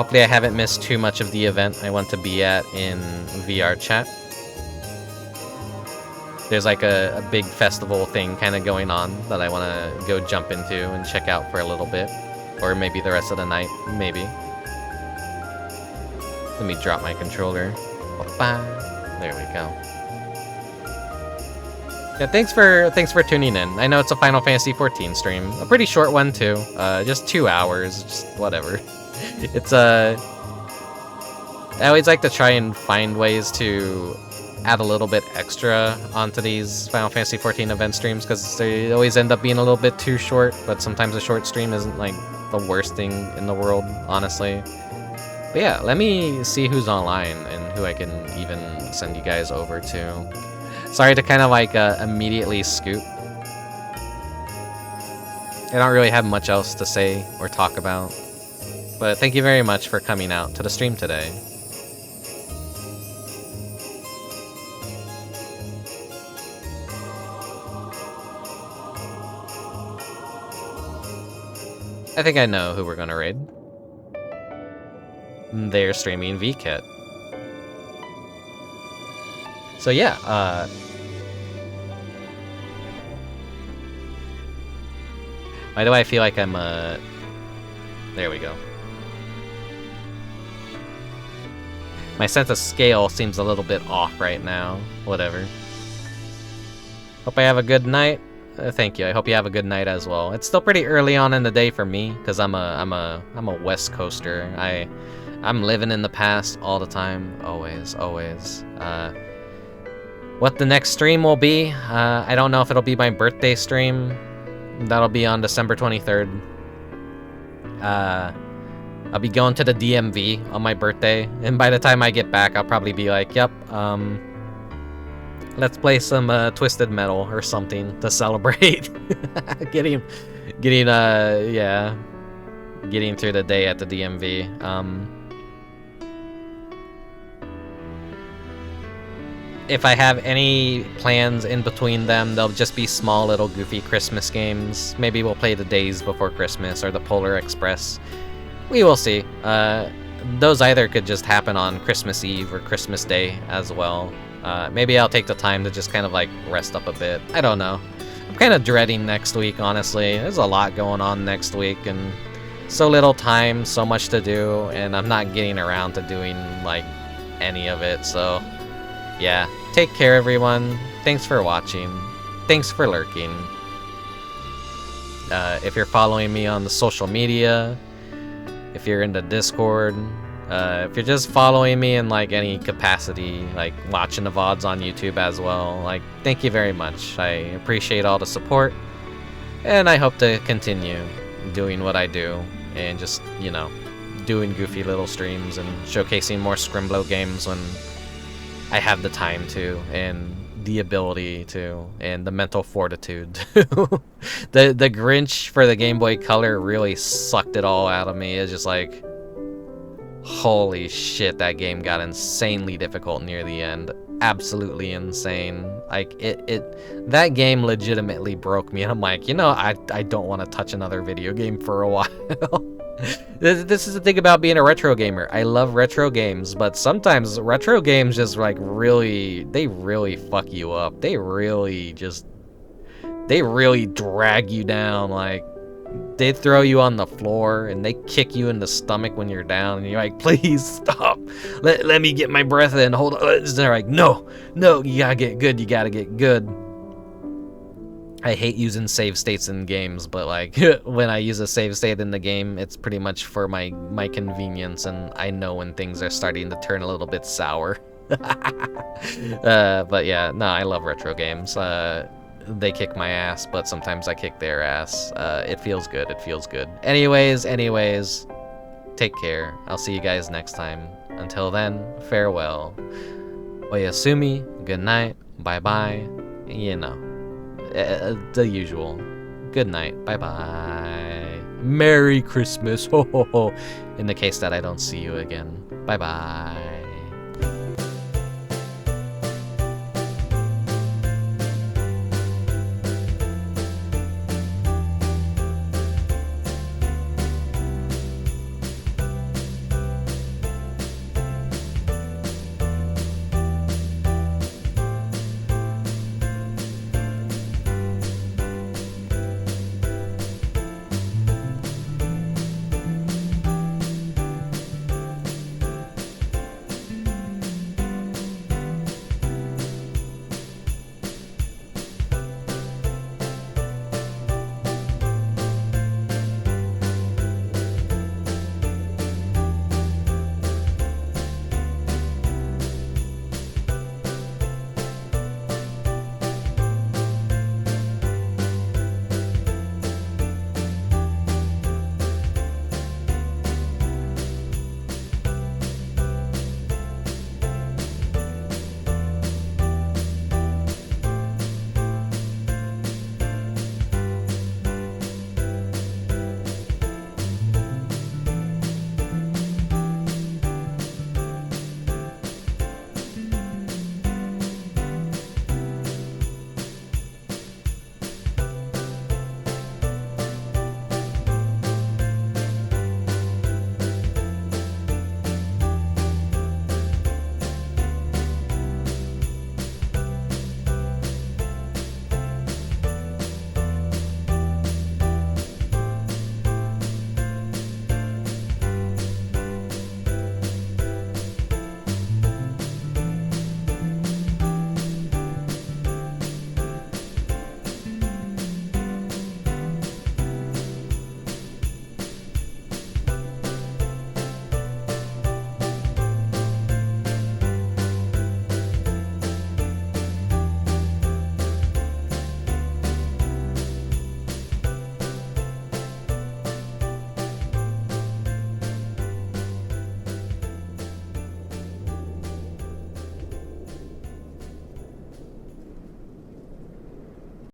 Hopefully I haven't missed too much of the event I want to be at in VR chat. There's like a big festival thing kind of going on that I want to go jump into and check out for a little bit. Or maybe the rest of the night, maybe. Let me drop my controller. There we go. Yeah, thanks for tuning in. I know it's a Final Fantasy XIV stream. A pretty short one too. Just 2 hours, just whatever. It's I always like to try and find ways to add a little bit extra onto these Final Fantasy XIV event streams because they always end up being a little bit too short, but sometimes a short stream isn't like the worst thing in the world, honestly. But yeah, let me see who's online and who I can even send you guys over to. Sorry to kind of like immediately scoop. I don't really have much else to say or talk about. But thank you very much for coming out to the stream today. I think I know who we're gonna raid. They're streaming VKit. So yeah, why do I feel like I'm there we go. My sense of scale seems a little bit off right now. Whatever. Hope I have a good night. Thank you. I hope you have a good night as well. It's still pretty early on in the day for me because I'm a West Coaster. I'm living in the past all the time, always. What the next stream will be, I don't know if it'll be my birthday stream. That'll be on December 23rd. I'll be going to the DMV on my birthday, and by the time I get back, I'll probably be like, yep, let's play some Twisted Metal or something to celebrate getting through the day at the DMV. If I have any plans in between them, they'll just be small little goofy Christmas games. Maybe we'll play the Days Before Christmas or the Polar Express. We will see. Those either could just happen on Christmas Eve or Christmas Day as well. Maybe I'll take the time to just kind of like rest up a bit. I don't know. I'm kind of dreading next week, honestly. There's a lot going on next week and so little time, so much to do, and I'm not getting around to doing like any of it, so yeah. Take care, everyone. Thanks for watching. Thanks for lurking. If you're following me on the social media, if you're in the Discord, if you're just following me in like any capacity, like watching the VODs on YouTube as well, like thank you very much. I appreciate all the support, and I hope to continue doing what I do and just, you know, doing goofy little streams and showcasing more Scrimblow games when I have the time to, and the ability to, and the mental fortitude to. The Grinch for the Game Boy Color really sucked it all out of me. It's just like, holy shit, that game got insanely difficult near the end. Absolutely insane. Like, that game legitimately broke me, and I'm like, you know, I don't want to touch another video game for a while. This is the thing about being a retro gamer. I love retro games, but sometimes retro games just like really fuck you up. They really drag you down. Like, they throw you on the floor and they kick you in the stomach when you're down, and you're like, please stop. Let me get my breath in. Hold on. And they're like, no, you gotta get good. You gotta get good. I hate using save states in games, but like when I use a save state in the game, it's pretty much for my convenience, and I know when things are starting to turn a little bit sour. But yeah, no, I love retro games. They kick my ass, but sometimes I kick their ass. It feels good. It feels good. Anyways, take care. I'll see you guys next time. Until then, farewell. Oyasumi, good night, bye-bye, you know. The usual. Good night. Bye-bye. Merry Christmas. Ho, ho, ho. In the case that I don't see you again. Bye-bye.